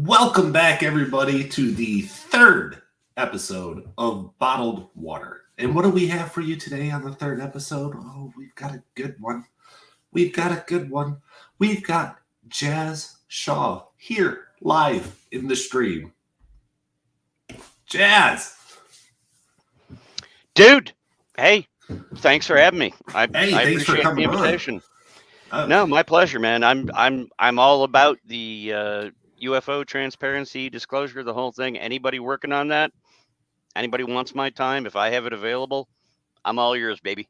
Welcome back, everybody, to the third episode of Bottled Water. And what do we have for you today on the third episode? Oh, we've got a good one. We've got a good one. We've got Jazz Shaw here live in the stream. Jazz! Dude, hey, thanks for having me. I Thanks for appreciate the coming on. invitation. No, my pleasure, man. I'm all about the UFO transparency, disclosure, the whole thing. Anybody working on that? Anybody wants my time? If I have it available, I'm all yours, baby.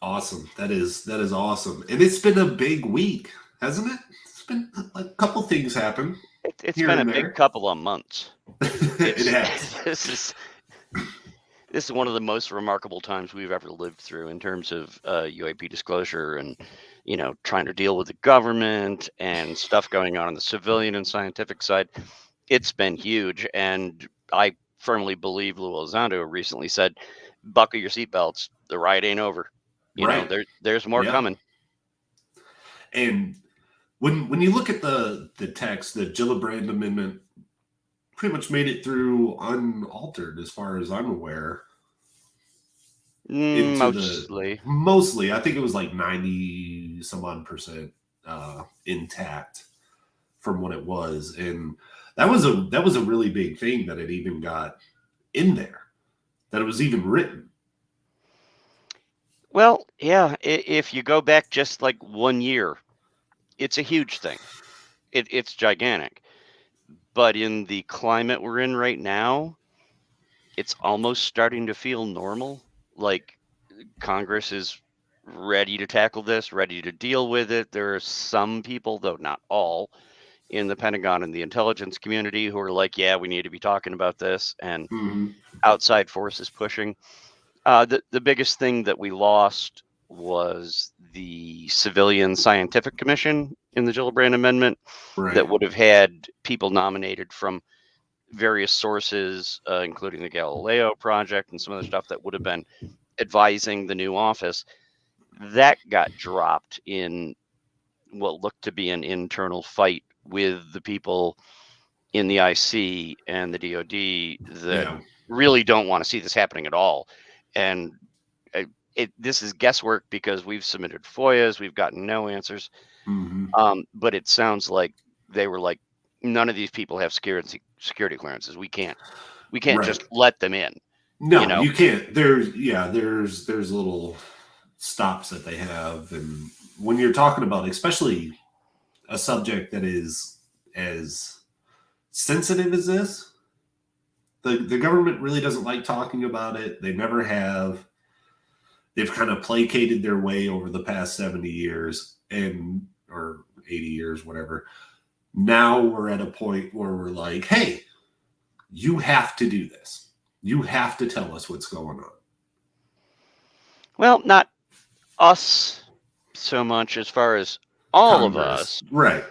Awesome. That is awesome. And it's been a big week, hasn't it? It's been a couple things happen. It's here been a and big there. couple of months. It has. This is one of the most remarkable times we've ever lived through in terms of UAP disclosure and, trying to deal with the government and stuff going on the civilian and scientific side. It's been huge. And I firmly believe Lou Elizondo recently said, buckle your seatbelts. The ride ain't over. Right. There's more coming. And when you look at the text, the Gillibrand Amendment pretty much made it through unaltered as far as I'm aware. Mostly. I think it was like 90 some odd percent intact from what it was. And that was a really big thing that it even got in there, that it was even written. Well, yeah, if you go back just like 1 year, it's a huge thing. It's gigantic. But in the climate we're in right now, it's almost starting to feel normal. Like Congress is ready to tackle this, ready to deal with it. There are some people, though not all, in the Pentagon and the intelligence community who are like, yeah, we need to be talking about this, and outside forces pushing. The biggest thing that we lost was the Civilian Scientific Commission in the Gillibrand Amendment that would have had people nominated from various sources, including the Galileo Project and some other stuff that would have been advising the new office. That got dropped in what looked to be an internal fight with the people in the IC and the DOD that really don't want to see this happening at all. And this is guesswork because we've submitted FOIAs, we've gotten no answers. But it sounds like they were like, none of these people have security clearances. We can't just let them in. No, you can't. There's little stops that they have. And when you're talking about, especially a subject that is as sensitive as this, the government really doesn't like talking about it. They never have. They've kind of placated their way over the past 70 years or 80 years, whatever. Now we're at a point where we're like, hey, you have to do this. You have to tell us what's going on. Well, not us so much as far as all of us. Right.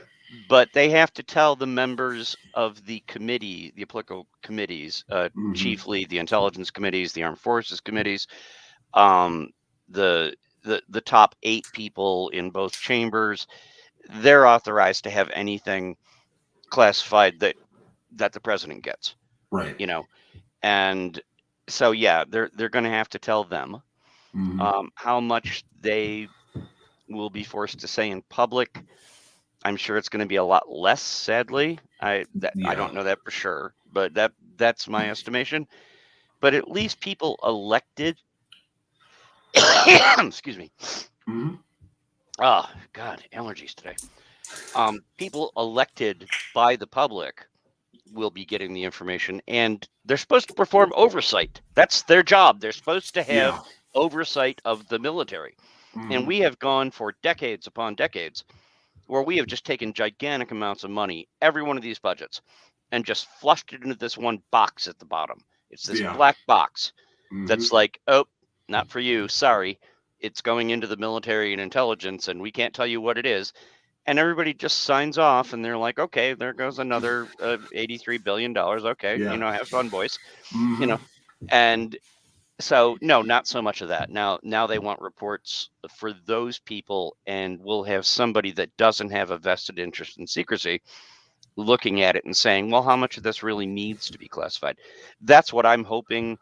But they have to tell the members of the committee, the applicable committees, chiefly the intelligence committees, the armed forces committees, the top 8 people in both chambers. They're authorized to have anything classified that the president gets. Right. And so, yeah, they're going to have to tell them how much they will be forced to say in public. I'm sure it's going to be a lot less, sadly. I don't know that for sure, but that's my estimation. But at least people elected, excuse me. Oh, God, allergies today. People elected by the public will be getting the information, and they're supposed to perform oversight. That's their job. They're supposed to have oversight of the military. And we have gone for decades upon decades where we have just taken gigantic amounts of money, every one of these budgets, and just flushed it into this one box at the bottom. It's this black box that's like, oh, not for you. Sorry. It's going into the military and intelligence, and we can't tell you what it is. And everybody just signs off, and they're like, okay, there goes another $83 billion. Okay, have fun, boys. And so, no, not so much of that. Now they want reports for those people, and we'll have somebody that doesn't have a vested interest in secrecy looking at it and saying, well, how much of this really needs to be classified? That's what I'm hoping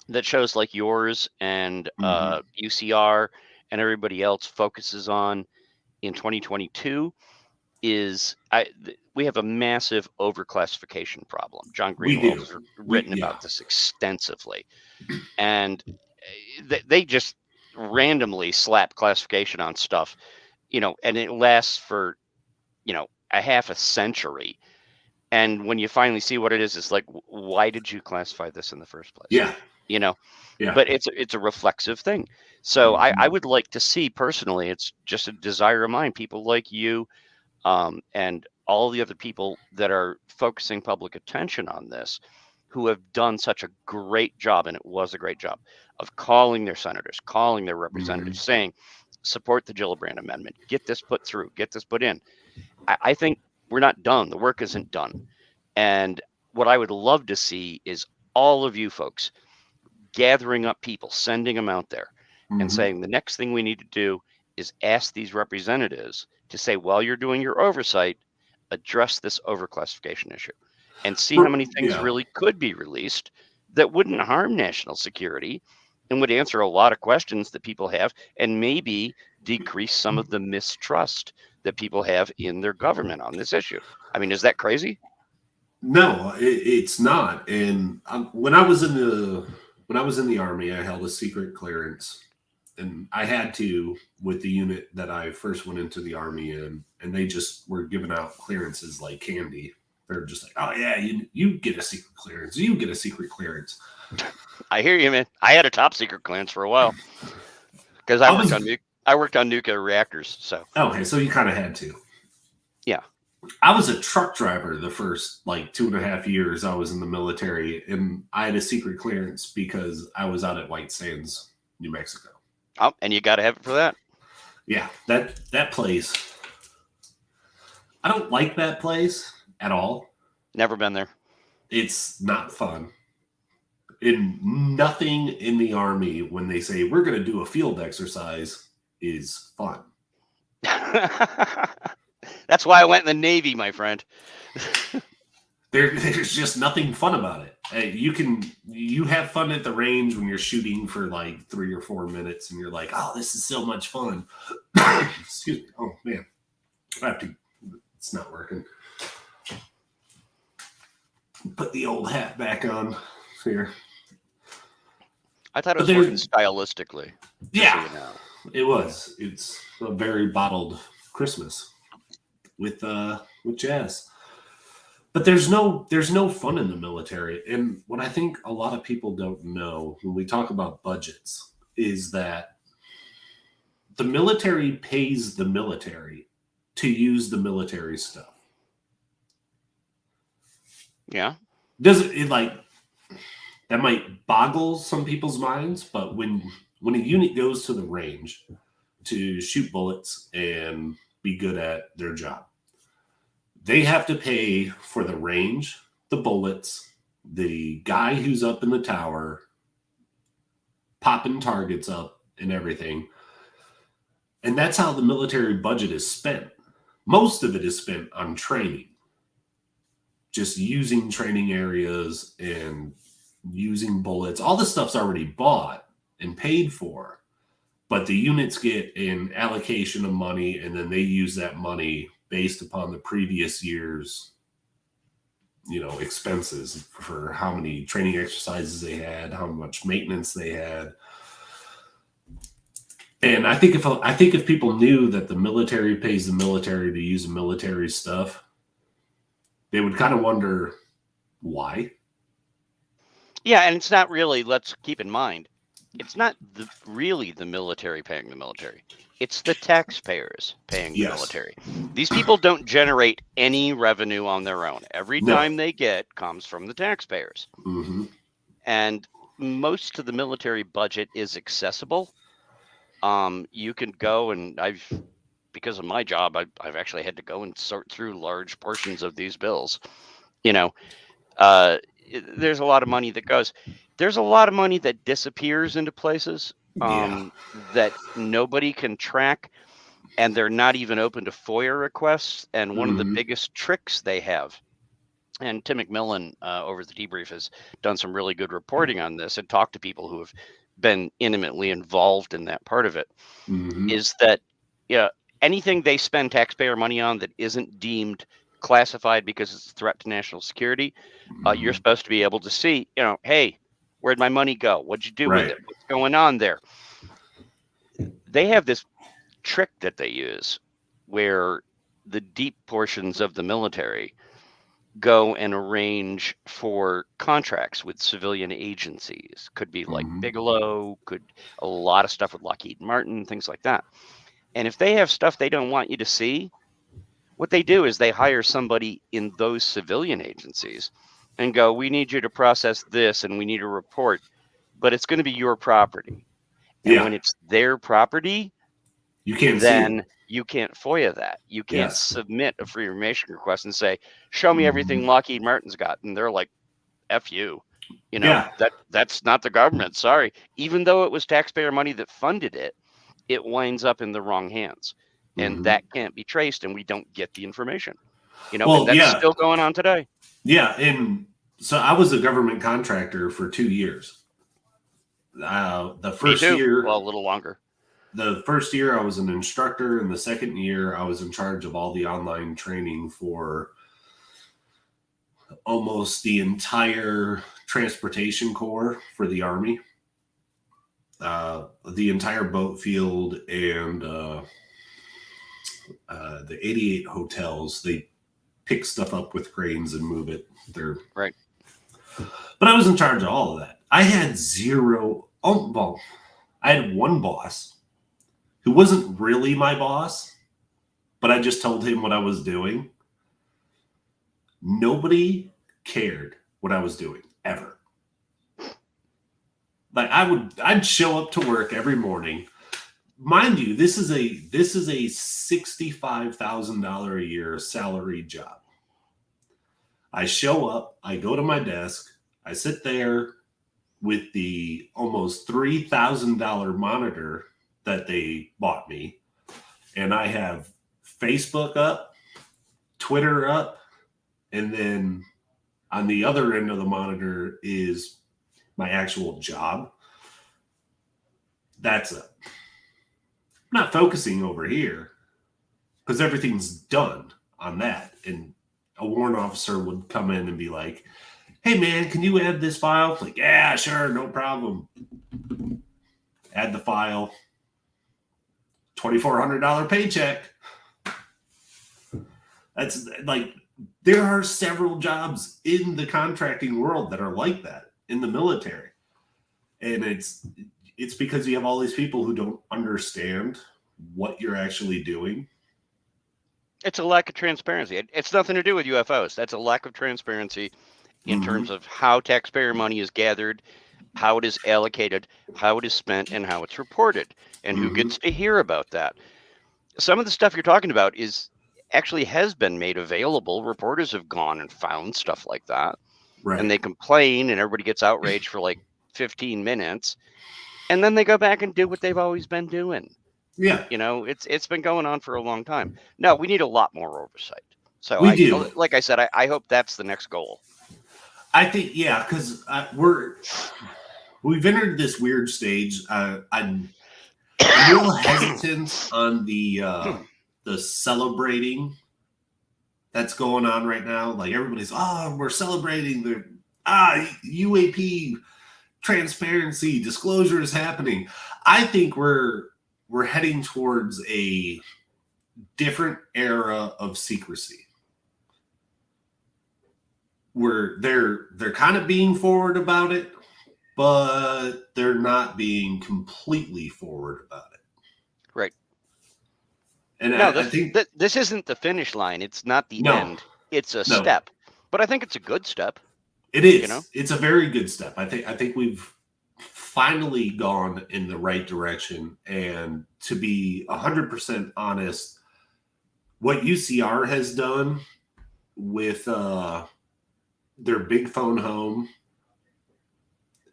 that shows like yours and UCR and everybody else focuses on in 2022 is we have a massive overclassification problem. John We Greenwald do. has written Yeah. about this extensively, and they just randomly slap classification on stuff, and it lasts for, a half a century. And when you finally see what it is, it's like, why did you classify this in the first place? Yeah. Yeah. But it's a reflexive thing. So I would like to see personally, it's just a desire of mine, people like you, and all the other people that are focusing public attention on this, who have done such a great job, and it was a great job, of calling their senators, calling their representatives, saying, support the Gillibrand amendment, get this put through, get this put in. I think we're not done. The work isn't done. And what I would love to see is all of you folks gathering up people, sending them out there and saying, the next thing we need to do is ask these representatives to say, while you're doing your oversight, address this overclassification issue and see how many things really could be released that wouldn't harm national security and would answer a lot of questions that people have and maybe decrease some of the mistrust that people have in their government on this issue. I mean, is that crazy? No, it's not. And when I was in the Army, I held a secret clearance, and I had to with the unit that I first went into the Army in, and they just were giving out clearances like candy. They're just like, oh yeah, you get a secret clearance, you get a secret clearance. I hear you, man. I had a top secret clearance for a while because I worked on nuclear reactors. So okay, so you kind of had to. Yeah. I was a truck driver the first like 2.5 years I was in the military, and I had a secret clearance because I was out at White Sands, New Mexico. Oh, and you got to have it for that. Yeah, that place. I don't like that place at all. Never been there. It's not fun. And nothing in the Army when they say we're going to do a field exercise is fun. That's why I went in the Navy, my friend. There's just nothing fun about it. You have fun at the range when you're shooting for like 3 or 4 minutes, and you're like, oh, this is so much fun. Excuse me. Oh man, it's not working. Put the old hat back on here. I thought it was working stylistically. Yeah, so it was. It's a very bottled Christmas with jazz. But there's no fun in the military. And what I think a lot of people don't know when we talk about budgets is that the military pays the military to use the military stuff. Yeah. Does it like that might boggle some people's minds, but when a unit goes to the range to shoot bullets and be good at their job, they have to pay for the range, the bullets, the guy who's up in the tower, popping targets up and everything. And that's how the military budget is spent. Most of it is spent on training. Just using training areas and using bullets. All this stuff's already bought and paid for. But the units get an allocation of money, and then they use that money based upon the previous year's, expenses for how many training exercises they had, how much maintenance they had. And I think if people knew that the military pays the military to use the military stuff, they would kind of wonder why. Yeah, and it's not really, let's keep in mind, it's not really the military paying the military. It's the taxpayers paying the military. These people don't generate any revenue on their own. Every dime they get comes from the taxpayers. Mm-hmm. And most of the military budget is accessible. You can go, and because of my job, I've actually had to go and sort through large portions of these bills. There's a lot of money that goes. There's a lot of money that disappears into places that nobody can track. and they're not even open to FOIA requests. And one of the Mhm. biggest tricks they have, and Tim McMillan over the Debrief has done some really good reporting on this and talked to people who have been intimately involved in that part of it, Mhm. is that anything they spend taxpayer money on that isn't deemed classified because it's a threat to national security, you're Mhm. supposed to be able to see, hey, where'd my money go? What'd you do with Right. it? What's going on there? They have this trick that they use where the deep portions of the military go and arrange for contracts with civilian agencies. Could be like Mhm. Bigelow, could a lot of stuff with Lockheed Martin, things like that. And if they have stuff they don't want you to see, what they do is they hire somebody in those civilian agencies and go, we need you to process this and we need a report, but it's going to be your property. And Yeah. when it's their property, You can't see it. then you can't FOIA that. You can't Yes. submit a free information request and say, show me everything Mhm. Lockheed Martin's got. And they're like, F you. Yeah. That's not the government. Sorry. Even though it was taxpayer money that funded it, it winds up in the wrong hands. And Mhm. that can't be traced, and we don't get the information. And Well, that's yeah. still going on today. Yeah. And so I was a government contractor for 2 years. The Me first too. year, Well, a little longer. the first year I was an instructor, and the second year I was in charge of all the online training for almost the entire transportation corps for the Army, the entire boat field, and the 88 hotels. They pick stuff up with cranes and move it. Right. But I was in charge of all of that. I had zero. Oh, well, I had one boss who wasn't really my boss, but I just told him what I was doing. Nobody cared what I was doing ever. Like I'd show up to work every morning. Mind you, this is a $65,000 a year salary job. I show up, I go to my desk, I sit there with the almost $3,000 monitor that they bought me, and I have Facebook up, Twitter up, and then on the other end of the monitor is my actual job. That's it. I'm not focusing over here because everything's done on that. And a warrant officer would come in and be like, hey, man, can you add this file? Like, yeah, sure, no problem. Add the file. $2,400 paycheck. That's like, there are several jobs in the contracting world that are like that in the military. And it's because you have all these people who don't understand what you're actually doing. It's a lack of transparency. It's nothing to do with UFOs. That's a lack of transparency in terms of how taxpayer money is gathered, how it is allocated, how it is spent, and how it's reported, and who gets to hear about that. Some of the stuff you're talking about actually has been made available. Reporters have gone and found stuff like that. Right. And they complain, and everybody gets outraged for like 15 minutes. And then they go back and do what they've always been doing. Yeah. It's been going on for a long time. No, we need a lot more oversight. So we do. Like I said, I hope that's the next goal. I think, yeah, because we've entered this weird stage. I'm a little hesitant on the celebrating that's going on right now. Like everybody's, we're celebrating the UAP transparency, disclosure is happening. I think we're heading towards a different era of secrecy, where they're kind of being forward about it, but they're not being completely forward about it. Right. And no, I think this isn't the finish line. It's not the end. It's a step. But I think it's a good step. It is. It's a very good step. I think we've finally gone in the right direction. And to be 100% honest, what UCR has done with their big phone home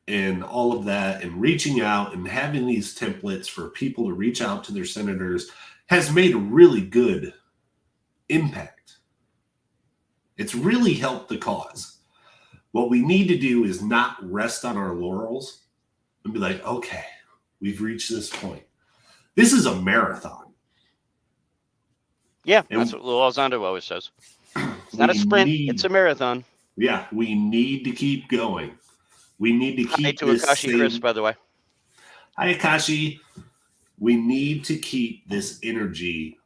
and all of that, and reaching out and having these templates for people to reach out to their senators, has made a really good impact. It's really helped the cause. What we need to do is not rest on our laurels and be like, okay, we've reached this point. This is a marathon. Yeah, And that's what Lou Alzando always says. It's not a sprint, it's a marathon. Yeah, we need to keep going. We need to Hi keep to this Akashi Chris, by the way. Hi, Akashi. We need to keep this energy.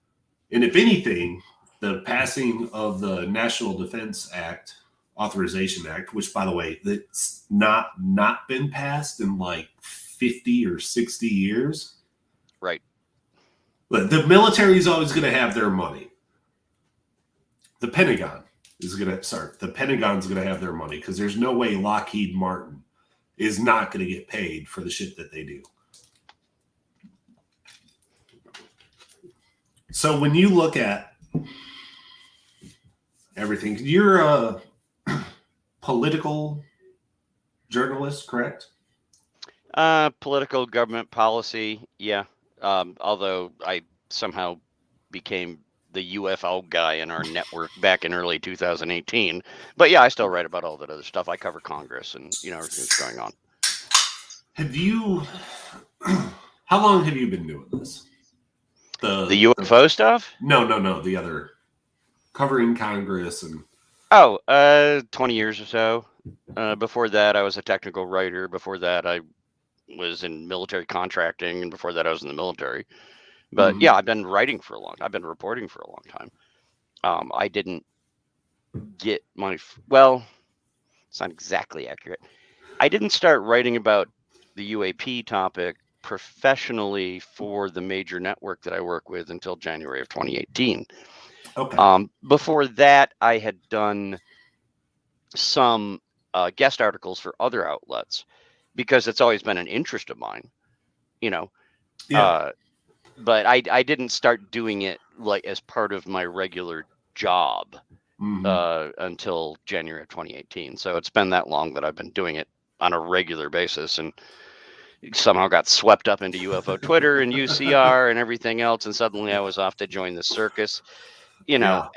And if anything, the passing of the National Defense Act, Authorization Act, which, by the way, that's not been passed in like 50 or 60 years. Right. But the military is always going to have their money. The Pentagon's going to have their money because there's no way Lockheed Martin is not going to get paid for the shit that they do. So when you look at everything, you're a political journalist, correct? Political government policy, yeah. Although I somehow became the UFO guy in our network back in early 2018. But yeah, I still write about all that other stuff. I cover Congress and, everything that's going on. How long have you been doing this? The UFO stuff? No. The other covering Congress and 20 years or so. Before that, I was a technical writer. Before that, I was in military contracting, and before that, I was in the military. But yeah, I've been writing for a long time. I've been reporting for a long time. I didn't get my it's not exactly accurate. I didn't start writing about the UAP topic professionally for the major network that I work with until January of 2018. Okay. Before that, I had done some guest articles for other outlets because it's always been an interest of mine, Yeah. But I didn't start doing it like as part of my regular job until January of 2018. So it's been that long that I've been doing it on a regular basis, and somehow got swept up into UFO Twitter and UCR and everything else, and suddenly I was off to join the circus, Yeah.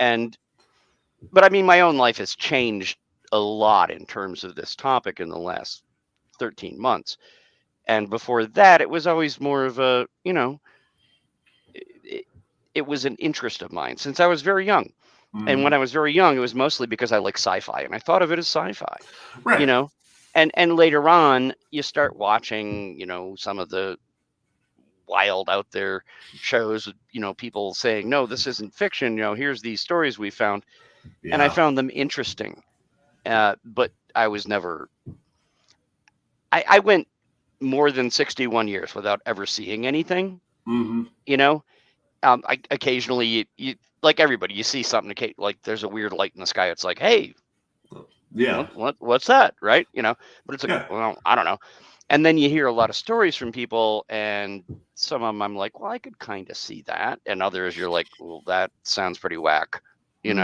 But I mean, my own life has changed a lot in terms of this topic in the last 13 months. And before that, it was always more of a, it was an interest of mine since I was very young. And when I was very young, it was mostly because I like sci-fi, and I thought of it as sci-fi, Right. And later on, you start watching, some of the wild out there shows, people saying, no, this isn't fiction. Here's these stories we found. Yeah. And I found them interesting. But I was never, I went more than 61 years without ever seeing anything, I occasionally, you like everybody, you see something, like there's a weird light in the sky. It's like, hey, yeah, what's that? Right. But it's like, Yeah. well, I don't know. And then you hear a lot of stories from people, and some of them I'm like, well, I could kind of see that. And others you're like, well, that sounds pretty whack, And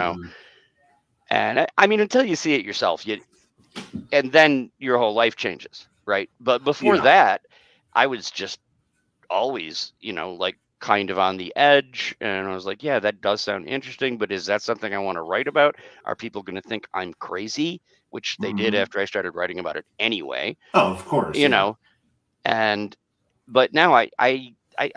I mean, until you see it yourself, and then your whole life changes. Right. But before that, I was just always, like kind of on the edge. And I was like, yeah, that does sound interesting, but is that something I want to write about? Are people going to think I'm crazy? Which they did after I started writing about it anyway. Oh, of course. But now I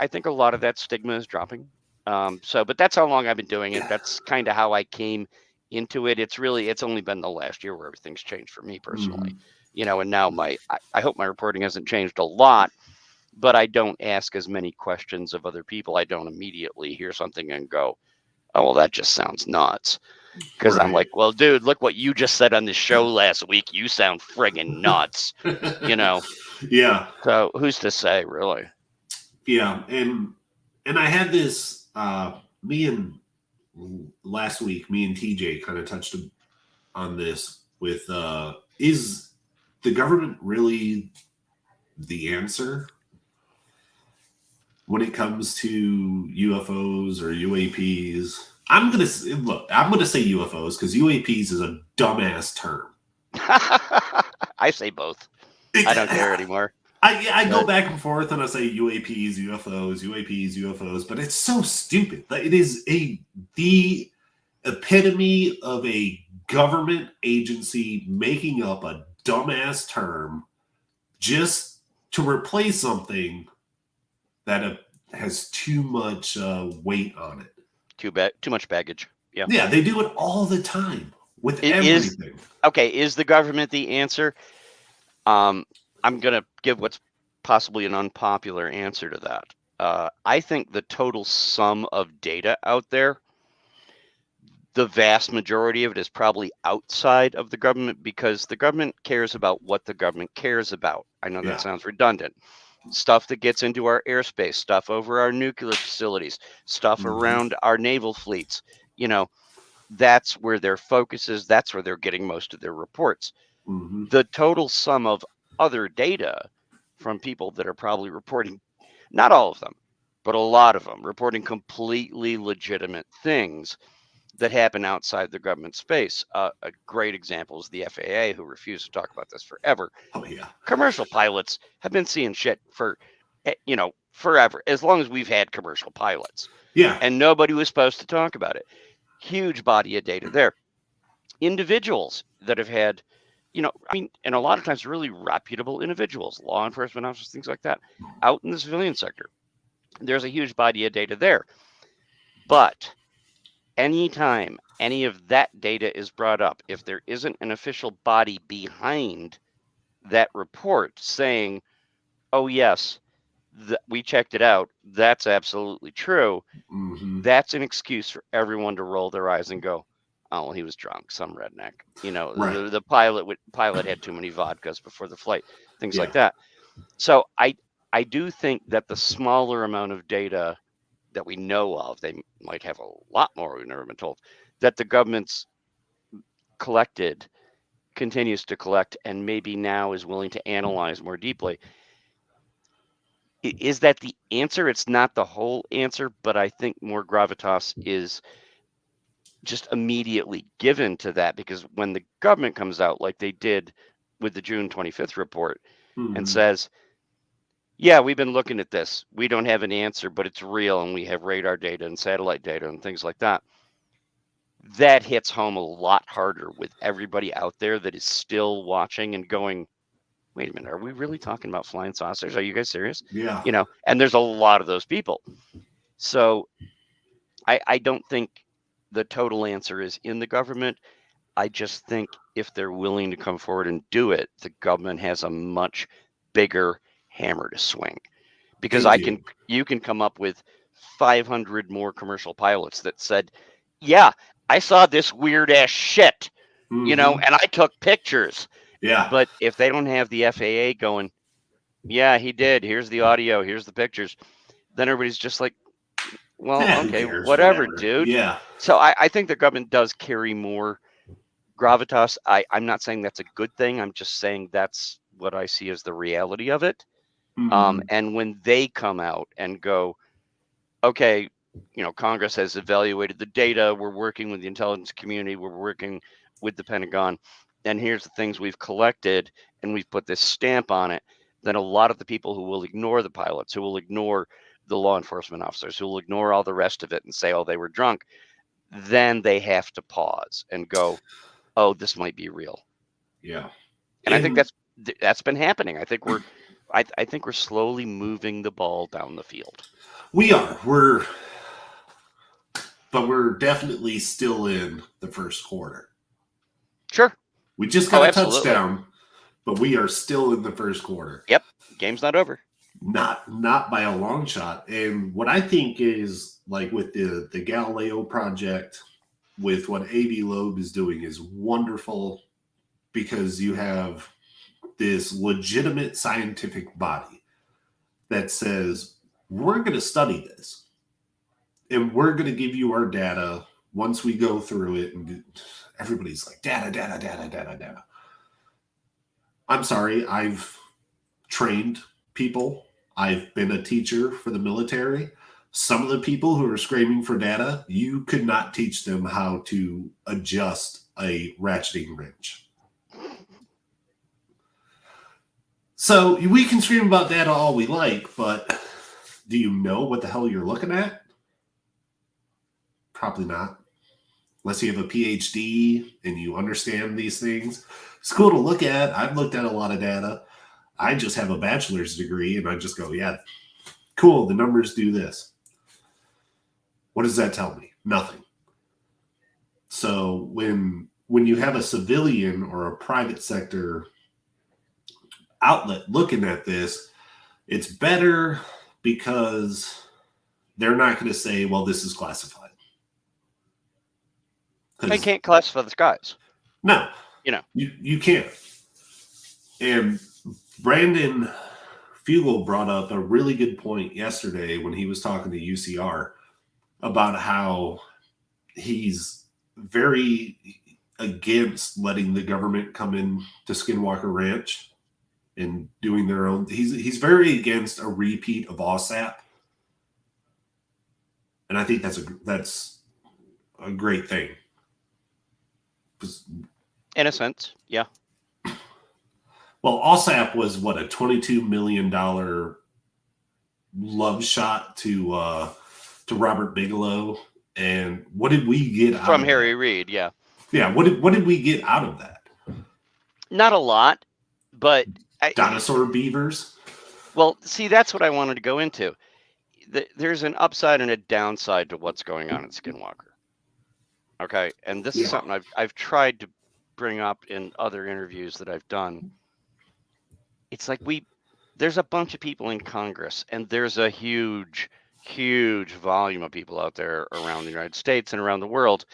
think a lot of that stigma is dropping. But that's how long I've been doing it. That's kind of how I came into it. It's only been the last year where everything's changed for me personally, and now I hope my reporting hasn't changed a lot, but I don't ask as many questions of other people. I don't immediately hear something and go, oh, well, that just sounds nuts. Because I'm like, well, dude, look what you just said on this show last week. You sound friggin' nuts, Yeah. So who's to say, really? Yeah. And I had this, last week, me and TJ kind of touched on this with, is the government really the answer when it comes to UFOs or UAPs? I'm gonna say UFOs because UAPs is a dumbass term. I say both. I don't care anymore. I go But back and forth and I say UAPs, UFOs, but it's so stupid. Like, it is the epitome of a government agency making up a dumbass term just to replace something that has too much weight on it. too much baggage. Yeah. Yeah, they do it all the time with It is everything. okay. Is the government the answer? I'm going to give what's possibly an unpopular answer to that. I think the total sum of data out there, the vast majority of it is probably outside of the government because the government cares about what the government cares about. I know Yeah. that sounds redundant. Stuff that gets into our airspace, stuff over our nuclear facilities, stuff around our naval fleets. You know, that's where their focus is. That's where they're getting most of their reports. Mm-hmm. The total sum of other data from people that are probably reporting, not all of them, but a lot of them reporting completely legitimate things that happen outside the government space. A great example is the FAA, who refused to talk about this forever. Oh, yeah. Commercial pilots have been seeing shit for, forever, as long as we've had commercial pilots. Yeah. And nobody was supposed to talk about it. Huge body of data there. Individuals that have had, and a lot of times really reputable individuals, law enforcement officers, things like that, out in the civilian sector. There's a huge body of data there. But anytime any of that data is brought up, if there isn't an official body behind that report saying, oh, yes, we checked it out, that's absolutely true, Mm-hmm. that's an excuse for everyone to roll their eyes and go, oh, well, he was drunk, some redneck. Right. The pilot had too many vodkas before the flight, things like Yeah. that. So I do think that the smaller amount of data that we know of, they might have a lot more we've never been told, that the government's collected, continues to collect, and maybe now is willing to analyze more deeply. Is that the answer? It's not the whole answer, but I think more gravitas is just immediately given to that, because when the government comes out like they did with the June 25th report Mm-hmm. and says, yeah, we've been looking at this, we don't have an answer, but it's real, and we have radar data and satellite data and things like that, that hits home a lot harder with everybody out there that is still watching and going, wait a minute, are we really talking about flying saucers? Are you guys serious? Yeah. And there's a lot of those people. So I don't think the total answer is in the government. I just think if they're willing to come forward and do it, the government has a much bigger hammer to swing. Because you can come up with 500 more commercial pilots that said, yeah, I saw this weird ass shit, Mm-hmm. and I took pictures. Yeah. But if they don't have the FAA going, yeah, he did, here's the audio, here's the pictures, then everybody's just like, well, okay, whatever, dude. Yeah. So I think the government does carry more gravitas. I'm not saying that's a good thing. I'm just saying that's what I see as the reality of it. Mm-hmm. And when they come out and go, okay, Congress has evaluated the data, we're working with the intelligence community, we're working with the Pentagon, and here's the things we've collected, and we've put this stamp on it, then a lot of the people who will ignore the pilots, who will ignore the law enforcement officers, who will ignore all the rest of it and say, oh, they were drunk, then they have to pause and go, oh, this might be real. Yeah. And I think that's been happening. I think we're slowly moving the ball down the field. We are. But we're definitely still in the first quarter. Sure. We just got a absolutely. touchdown, but we are still in the first quarter. Yep. Game's not over. Not by a long shot. And what I think is, like, with the Galileo project, with what Avi Loeb is doing, is wonderful, because you have this legitimate scientific body that says, we're going to study this, and we're going to give you our data once we go through it. And everybody's like, data. I'm sorry, I've trained people. I've been a teacher for the military. Some of the people who are screaming for data, you could not teach them how to adjust a ratcheting wrench. So we can scream about data all we like, but do you know what the hell you're looking at? Probably not. Unless you have a PhD and you understand these things. It's cool to look at. I've looked at a lot of data. I just have a bachelor's degree and I just go, yeah, cool, the numbers do this. What does that tell me? Nothing. So when you have a civilian or a private sector outlet looking at this, it's better because they're not going to say, well, this is classified. I can't classify the skies. No, you know, you can't. And Brandon Fugel brought up a really good point yesterday when he was talking to UCR about how he's very against letting the government come in to Skinwalker Ranch and doing their own. He's very against a repeat of OSAP, and I think that's a great thing. In a sense, yeah. Well, OSAP was what, a $22 million love shot to Robert Bigelow, and what did we get out from of Harry that? Reid? Yeah, yeah. What did we get out of that? Not a lot, but dinosaur beavers. Well, see, that's what I wanted to go into. There's an upside and a downside to what's going on at Skinwalker. Okay, and this is something I've tried to bring up in other interviews that I've done. It's like there's a bunch of people in Congress, and there's a huge volume of people out there around the United States and around the world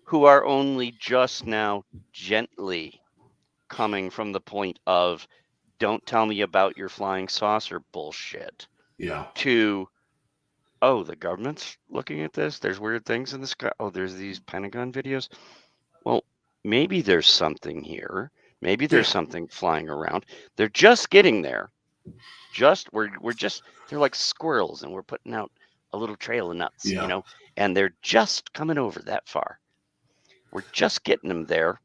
who are only just now gently coming from the point of, don't tell me about your flying saucer bullshit. Yeah. To, oh, the government's looking at this. There's weird things in the sky. Oh, there's these Pentagon videos. Well, maybe there's something here. Maybe there's something flying around. They're just getting there. They're like squirrels, and we're putting out a little trail of nuts, and they're just coming over that far. We're just getting them there.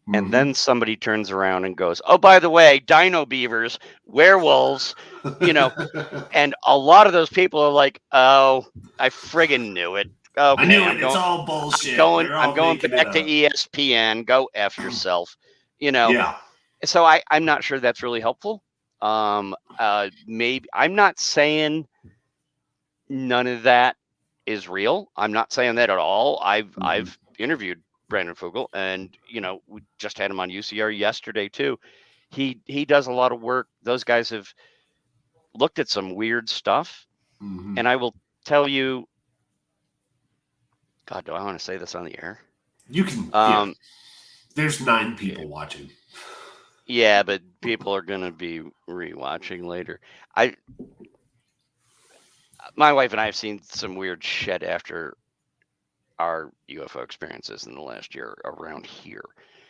Mm-hmm. And then somebody turns around and goes, oh, by the way, dino beavers, werewolves, and a lot of those people are like, oh, I friggin' knew it. Okay, I knew it. It's all bullshit. I'm going back to ESPN. Go F yourself. Yeah. So I'm not sure that's really helpful. Maybe I'm not saying none of that is real. I'm not saying that at all. I've interviewed Brandon Fugel, and we just had him on UCR yesterday too. He does a lot of work. Those guys have looked at some weird stuff, and I will tell you. God, do I want to say this on the air? You can. There's 9 people watching. Yeah, but people are going to be rewatching later. My wife and I have seen some weird shit after our UFO experiences in the last year around here.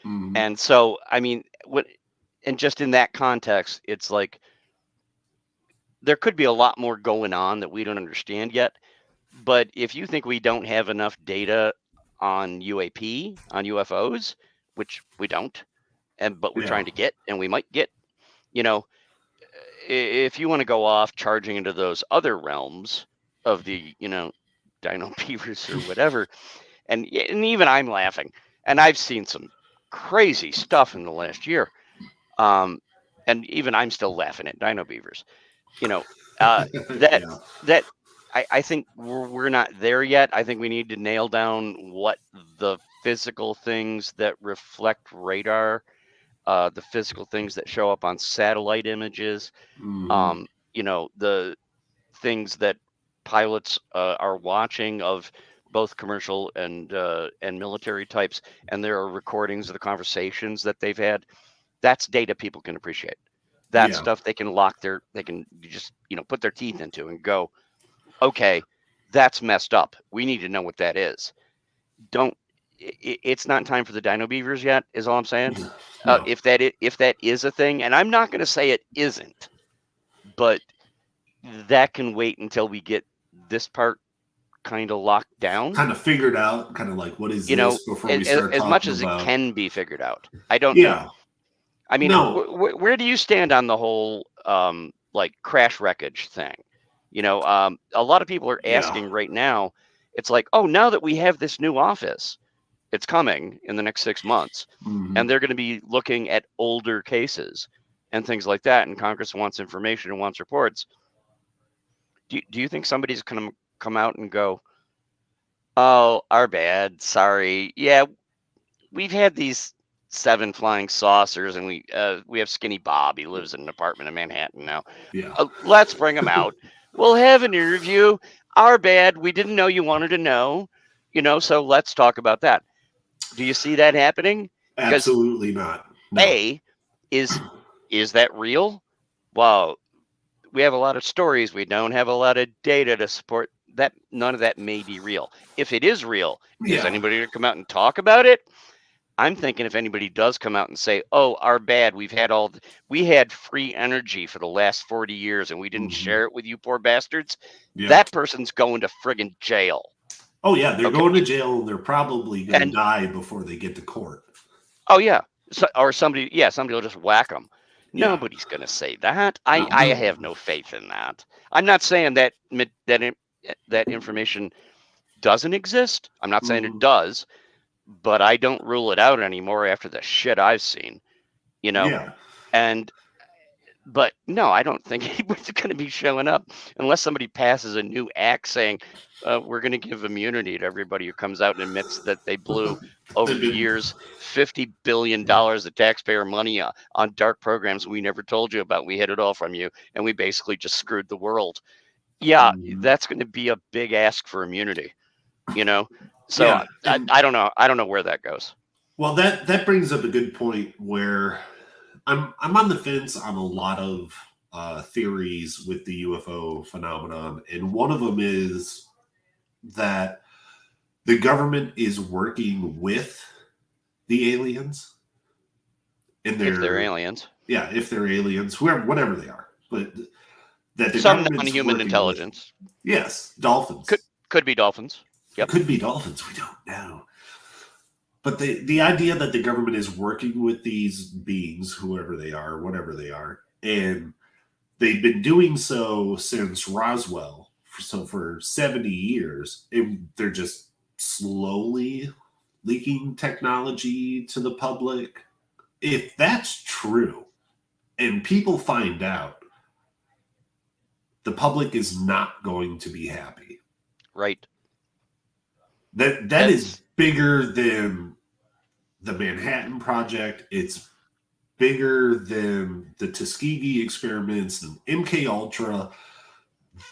Mm-hmm. And so, I mean, and just in that context, it's like there could be a lot more going on that we don't understand yet. But if you think we don't have enough data on UAP, on UFOs, which we don't, but we're trying to get, and we might get, if you want to go off charging into those other realms of the, dino beavers or whatever, and even I'm laughing, and I've seen some crazy stuff in the last year, and even I'm still laughing at dino beavers, that I think we're not there yet. I think we need to nail down what the physical things that reflect radar, the physical things that show up on satellite images, the things that pilots are watching of both commercial and military types, and there are recordings of the conversations that they've had. That's data people can appreciate. That stuff they can they can just put their teeth into and go, okay, that's messed up. We need to know what that is. It's not time for the dino beavers yet, is all I'm saying. No. If that is a thing, and I'm not going to say it isn't, but that can wait until we get this part kind of locked down, kind of figured out, kind of like what is this before we start as talking much as about... it can be figured out. I don't know. I mean, No. where do you stand on the whole like crash wreckage thing? A lot of people are Yeah. asking right now. It's like, oh, now that we have this new office, it's coming in the next 6 months, Mhm. and they're going to be looking at older cases and things like that. And Congress wants information and wants reports. Do you think somebody's going to come out and go, oh, our bad, sorry, yeah, we've had these 7 flying saucers, and we have Skinny Bob. He lives in an apartment in Manhattan now. Yeah. Let's bring him out. We'll have an interview. Our bad. We didn't know you wanted to know. So let's talk about that. Do you see that happening? Because Absolutely not. No. A, is that real? Well, we have a lot of stories. We don't have a lot of data to support that. None of that may be real. If it is real, is Yeah. anybody going to come out and talk about it? I'm thinking if anybody does come out and say, oh, our bad, we had free energy for the last 40 years and we didn't Mhm. share it with you poor bastards, Yeah. that person's going to friggin' jail. Oh yeah, they're Okay. going to jail and they're probably going to And die before they get to court. oh yeah, or somebody will just whack them. Yeah. Nobody's going to say that. I No. have no faith in that. I'm not saying that information doesn't exist. I'm not saying it Mhm. does, but I don't rule it out anymore after the shit I've seen. Yeah. But no, I don't think anybody's going to be showing up unless somebody passes a new act saying we're going to give immunity to everybody who comes out and admits that they blew over the years $50 billion of taxpayer money on dark programs we never told you about. We hid it all from you, and we basically just screwed the world. Yeah, that's going to be a big ask for immunity, So Yeah, I don't know. I don't know where that goes. Well, that brings up a good point where I'm on the fence on a lot of theories with the UFO phenomenon, and one of them is that the government is working with the aliens, and If they're aliens, yeah, if they're aliens, whoever, whatever they are, but that the some government's non-human working intelligence. Yes, dolphins. Could be dolphins. Yep. It could be dolphins. We don't know. But the idea that the government is working with these beings, whoever they are, whatever they are, and they've been doing so since Roswell, so for 70 years, they're just slowly leaking technology to the public. If that's true, and people find out, the public is not going to be happy. Right. That is bigger than the Manhattan Project. It's bigger than the Tuskegee experiments and MK Ultra.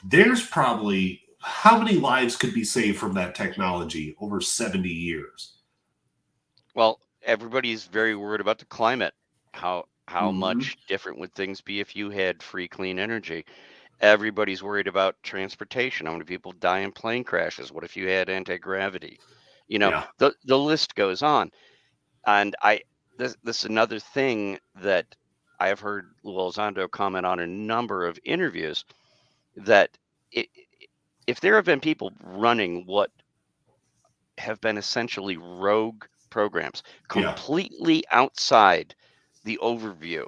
There's probably how many lives could be saved from that technology over 70 years? Well, everybody's very worried about the climate. How much different would things be if you had free, clean energy? Everybody's worried about transportation. How many people die in plane crashes? What if you had anti-gravity? The list goes on. And this is another thing that I have heard Lou Elizondo comment on in a number of interviews, that if there have been people running what have been essentially rogue programs completely outside the overview,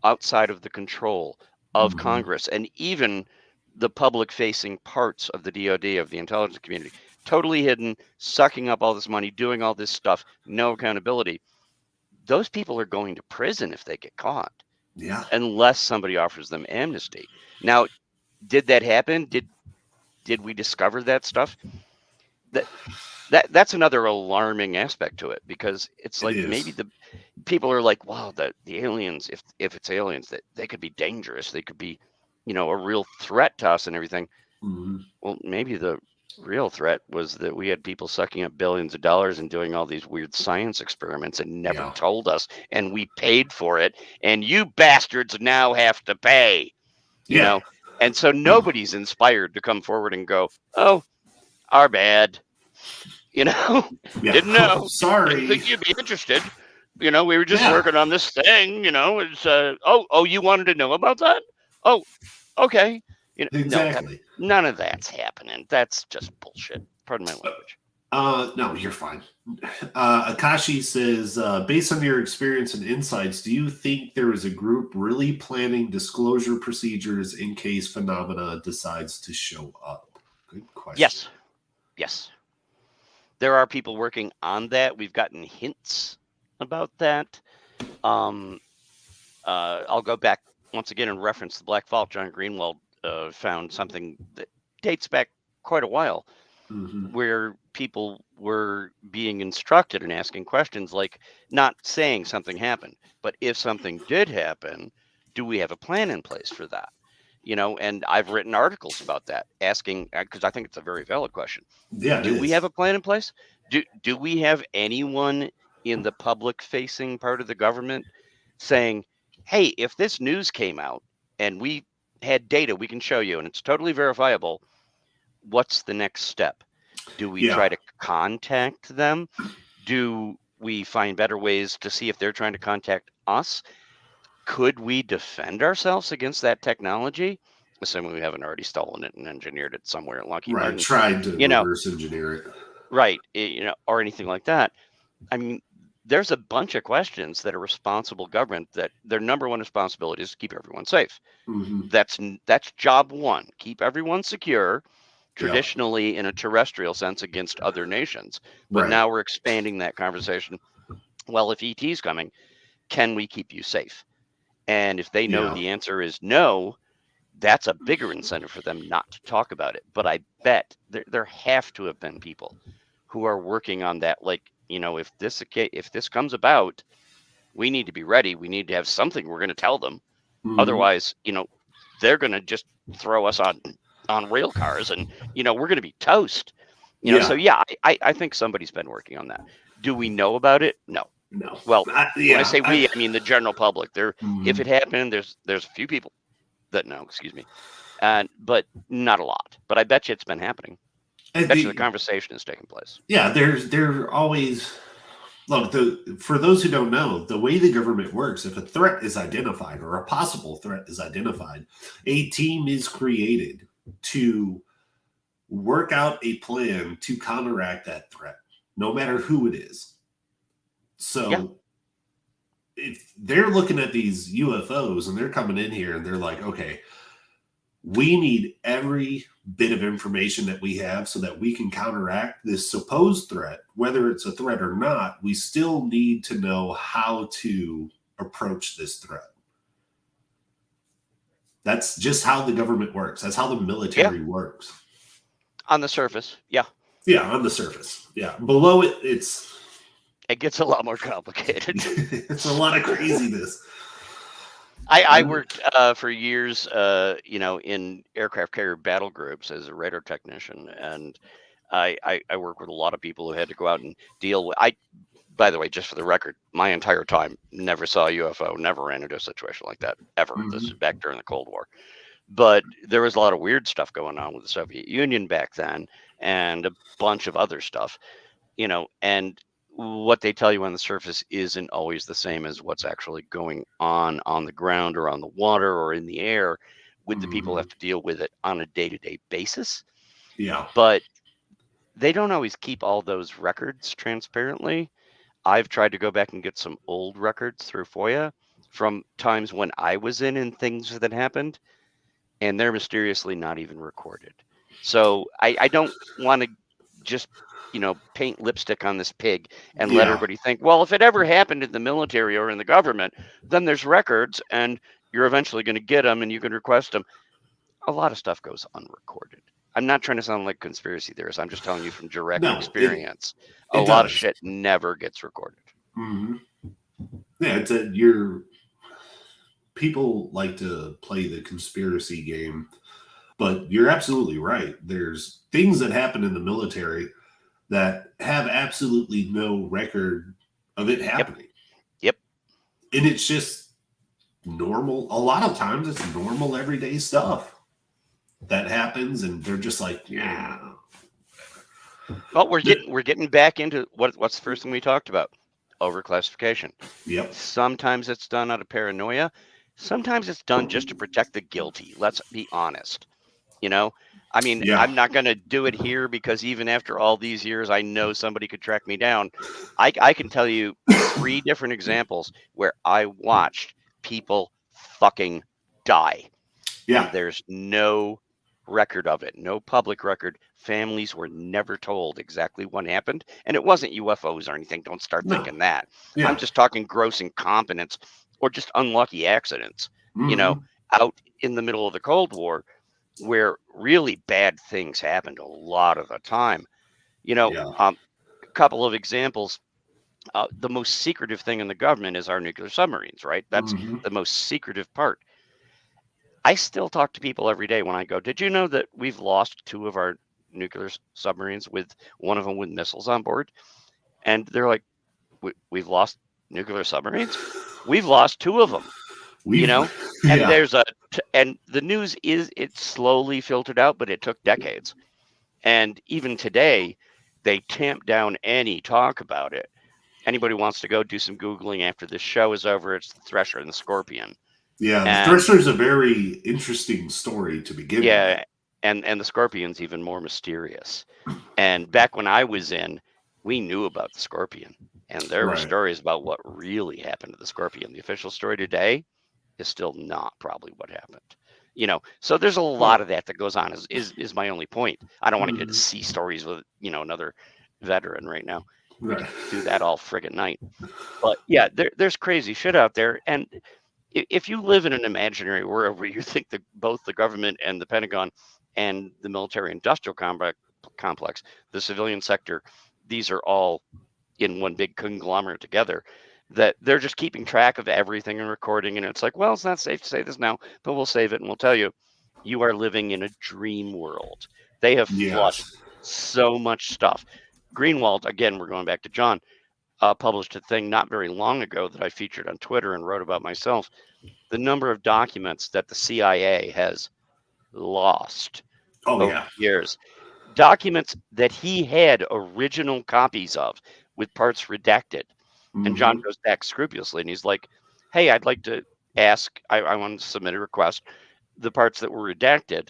outside of the control of Congress, and even the public-facing parts of the DoD, of the intelligence community, totally hidden, sucking up all this money, doing all this stuff, no accountability, those people are going to prison if they get caught. Yeah. Unless somebody offers them amnesty. Now, did that happen? Did we discover that stuff? That's another alarming aspect to it, because it's like maybe the people are like, wow, the aliens, if it's aliens, that they could be dangerous. They could be, a real threat to us and everything. Well, maybe the real threat was that we had people sucking up billions of dollars and doing all these weird science experiments and never told us, and we paid for it, and you bastards now have to pay. You know, and so nobody's inspired to come forward and go, oh, our bad. Didn't know. Sorry. Didn't think you'd be interested. We were just working on this thing. It's oh, you wanted to know about that? Oh, okay. Exactly. No, none of that's happening. That's just bullshit. Pardon my language. No, you're fine. Akashi says, based on your experience and insights, do you think there is a group really planning disclosure procedures in case phenomena decides to show up? Good question. Yes. Yes. There are people working on that. We've gotten hints about that. I'll go back once again and reference the Black Vault. John Greenwald found something that dates back quite a while, where people were being instructed and asking questions, like not saying something happened, but if something did happen, do we have a plan in place for that? And I've written articles about that, asking, because I think it's a very valid question. Yeah, Do we have a plan in place? Do we have anyone in the public facing part of the government saying, hey, if this news came out and we had data we can show you and it's totally verifiable, what's the next step? Do we try to contact them? Do we find better ways to see if they're trying to contact us? Could we defend ourselves against that technology? Assuming we haven't already stolen it and engineered it somewhere at Lockheed Martin. Tried to reverse engineer it. Right. Or anything like that. I mean, there's a bunch of questions that a responsible government, that their number one responsibility is to keep everyone safe. That's job one. Keep everyone secure, traditionally in a terrestrial sense, against other nations. But now we're expanding that conversation. Well, if ET's coming, can we keep you safe? And if they know the answer is no, that's a bigger incentive for them not to talk about it. But I bet there have to have been people who are working on that. Like, if this comes about, we need to be ready. We need to have something we're going to tell them. Otherwise, they're going to just throw us on rail cars, and we're going to be toast. So yeah, I think somebody's been working on that. Do we know about it? No. Well, when I say we, I mean the general public. If it happened, there's a few people that know. Excuse me, but not a lot. But I bet you it's been happening. I bet you the conversation is taking place. Yeah, they're always. Look, for those who don't know, the way the government works, if a threat is identified or a possible threat is identified, a team is created to work out a plan to counteract that threat, no matter who it is. So if they're looking at these UFOs and they're coming in here and they're like, okay, we need every bit of information that we have so that we can counteract this supposed threat, whether it's a threat or not, we still need to know how to approach this threat. That's just how the government works. That's how the military works. On the surface, yeah. Yeah, on the surface. Yeah. Below it, it gets a lot more complicated. It's a lot of craziness. I worked for years, in aircraft carrier battle groups as a radar technician, and I work with a lot of people who had to go out and deal with. By the way, just for the record, my entire time never saw a UFO, never ran into a situation like that ever. This is back during the Cold War, but there was a lot of weird stuff going on with the Soviet Union back then, and a bunch of other stuff, and what they tell you on the surface isn't always the same as what's actually going on the ground or on the water or in the air with the people who have to deal with it on a day-to-day basis. Yeah. But they don't always keep all those records transparently. I've tried to go back and get some old records through FOIA from times when I was in and things that happened, and they're mysteriously not even recorded. So I don't want to just paint lipstick on this pig and let everybody think, well, if it ever happened in the military or in the government, then there's records and you're eventually going to get them and you can request them. A lot of stuff goes unrecorded. I'm not trying to sound like a conspiracy theorist. I'm just telling you from direct experience. A lot of shit never gets recorded. Yeah, people like to play the conspiracy game, but you're absolutely right. There's things that happen in the military that have absolutely no record of it happening. Yep. And it's just normal. A lot of times it's normal everyday stuff that happens, and they're just like, yeah. Well, we're getting back into what's the first thing we talked about? Overclassification. Yep. Sometimes it's done out of paranoia. Sometimes it's done just to protect the guilty. Let's be honest. I mean, Yeah. I'm not going to do it here because even after all these years, I know somebody could track me down. I can tell you 3 different examples where I watched people fucking die. Yeah. And there's no record of it, no public record. Families were never told exactly what happened. And it wasn't UFOs or anything. Don't start No. thinking that. Yeah. I'm just talking gross incompetence or just unlucky accidents, Mhm. out in the middle of the Cold War where really bad things happened a lot of the time. Yeah. A couple of examples. The most secretive thing in the government is our nuclear submarines, right? That's Mhm. the most secretive part. I still talk to people every day when I go, did you know that we've lost 2 of our nuclear submarines with one of them with missiles on board? And they're like, we've lost nuclear submarines? We've lost 2 of them, We've and yeah. and the news it's slowly filtered out, but it took decades. And even today, they tamp down any talk about it. Anybody wants to go do some Googling after this show is over, it's the Thresher and the Scorpion. Yeah, the And Thresher is a very interesting story to begin with. yeah, and the Scorpion's even more mysterious. And back when I was in, we knew about the Scorpion. And there were Right. stories about what really happened to the Scorpion. The official story today is still not probably what happened. So there's a lot of that goes on is my only point. I don't want to get into sea stories with, another veteran right now. We Right. could do that all friggin' night. But yeah, there's crazy shit out there. And if you live in an imaginary world where you think that both the government and the Pentagon and the military industrial complex, the civilian sector, these are all in one big conglomerate together, that they're just keeping track of everything and recording. And it's like, well, it's not safe to say this now, but we'll save it and we'll tell you, you are living in a dream world. They have flushed Yes. so much stuff. Greenwald, again, we're going back to John, published a thing not very long ago that I featured on Twitter and wrote about myself. The number of documents that the CIA has lost Oh over yeah. years, documents that he had original copies of with parts redacted. And John Mhm. goes back scrupulously and he's like, hey, I'd like to ask, I want to submit a request. The parts that were redacted,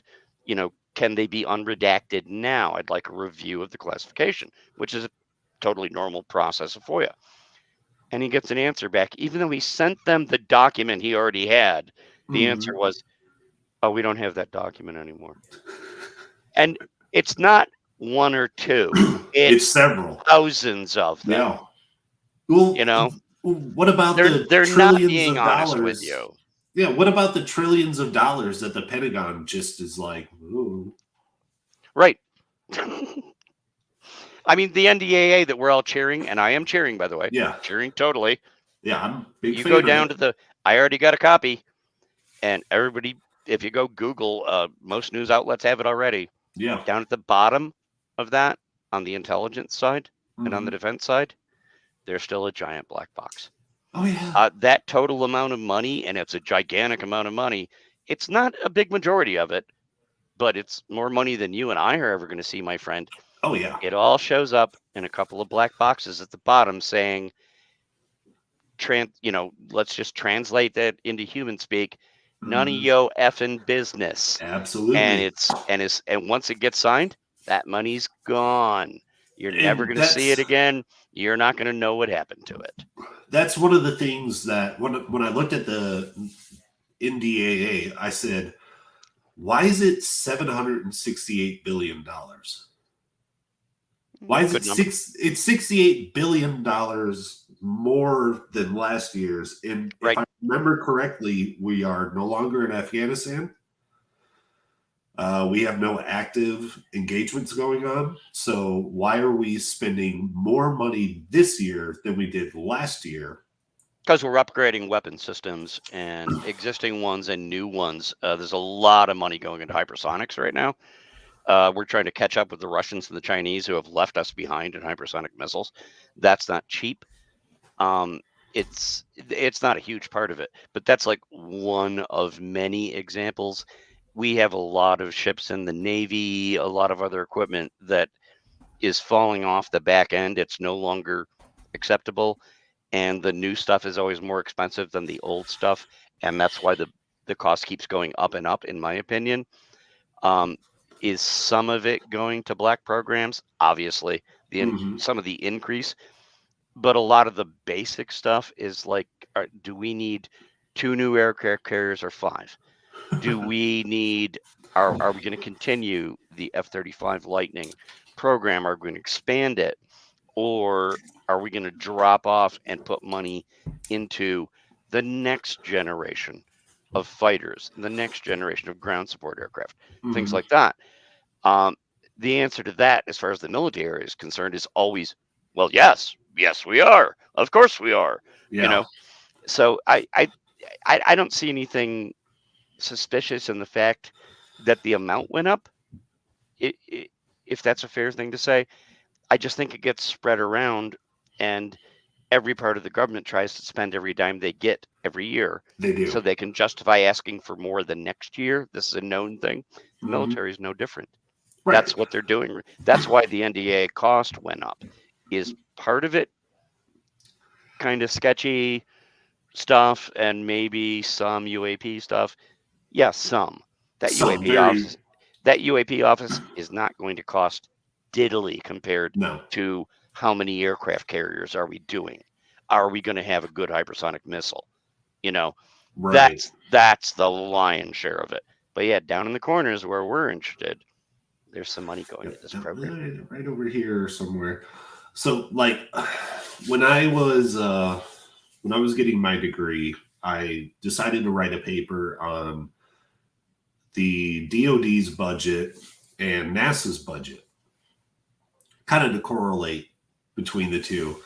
can they be unredacted now? I'd like a review of the classification, which is a totally normal process of FOIA. And he gets an answer back, even though he sent them the document he already had. The answer Mhm. was, oh, we don't have that document anymore. And it's not 1 or 2, It's it's several. thousands of them. Yeah. Well, You know, what about the they're not trillions being of honest with dollars? you. Yeah, what about the trillions of dollars that the Pentagon just is like, ooh. Right. I mean, the NDAA that we're all cheering, and I am cheering, by the way, Yeah. cheering totally. Yeah, I'm a big You fan go of down it. to the, I already got a copy, and everybody, if you go Google, most news outlets have it already. Yeah. Down at the bottom of that, on the intelligence side and on the Mhm. defense side, there's still a giant black box. Oh yeah. That total amount of money, and it's a gigantic amount of money, it's not a big majority of it, but it's more money than you and I are ever going to see, my friend. Oh yeah. It all shows up in a couple of black boxes at the bottom saying, let's just translate that into human speak. None of Mhm. yo effing business. Absolutely. And once it gets signed, that money's gone. You're never And going to see it again. You're not going to know what happened to it. that's one of the things that when I looked at the NDAA, I said, why is it $768 billion? Why is it Good number. it's $68 billion more than last year's? And if Right. I remember correctly, we are no longer in Afghanistan. We have no active engagements going on. So why are we spending more money this year than we did last year? Because we're upgrading weapon systems and existing ones and new ones. There's a lot of money going into hypersonics right now. We're trying to catch up with the Russians and the Chinese who have left us behind in hypersonic missiles. That's not cheap. It's not a huge part of it, but that's like one of many examples. We have a lot of ships in the Navy, a lot of other equipment that is falling off the back end. It's no longer acceptable, and the new stuff is always more expensive than the old stuff, and that's why the cost keeps going up and up, in my opinion. Is some of it going to black programs? Obviously, Mhm. some of the increase, but a lot of the basic stuff is like, do we need 2 new aircraft carriers or 5? Do we need? Are we going to continue the F-35 Lightning program? Are we going to expand it, or are we going to drop off and put money into the next generation of fighters, the next generation of ground support aircraft, things Mhm. like that? The answer to that, as far as the military is concerned, is always, well, yes, we are. Of course we are. You Yeah. know, so I don't see anything suspicious in the fact that the amount went up. If that's a fair thing to say, I just think it gets spread around, and every part of the government tries to spend every dime they get every year, They so do. they can justify asking for more the next year. This is a known thing. The Mhm. military is no different. Right. That's what they're doing. That's why the NDA cost went up. Is part of it kind of sketchy stuff and maybe some UAP stuff? Yes, some. That Some UAP very office that UAP office is not going to cost diddly compared no. to how many aircraft carriers are we doing? Are we going to have a good hypersonic missile? You know, Right. that's the lion's share of it. But yeah, down in the corners where we're interested, there's some money going to this program. Right over here somewhere. So like when I was getting my degree, I decided to write a paper on the DoD's budget and NASA's budget, kind of to correlate between the two.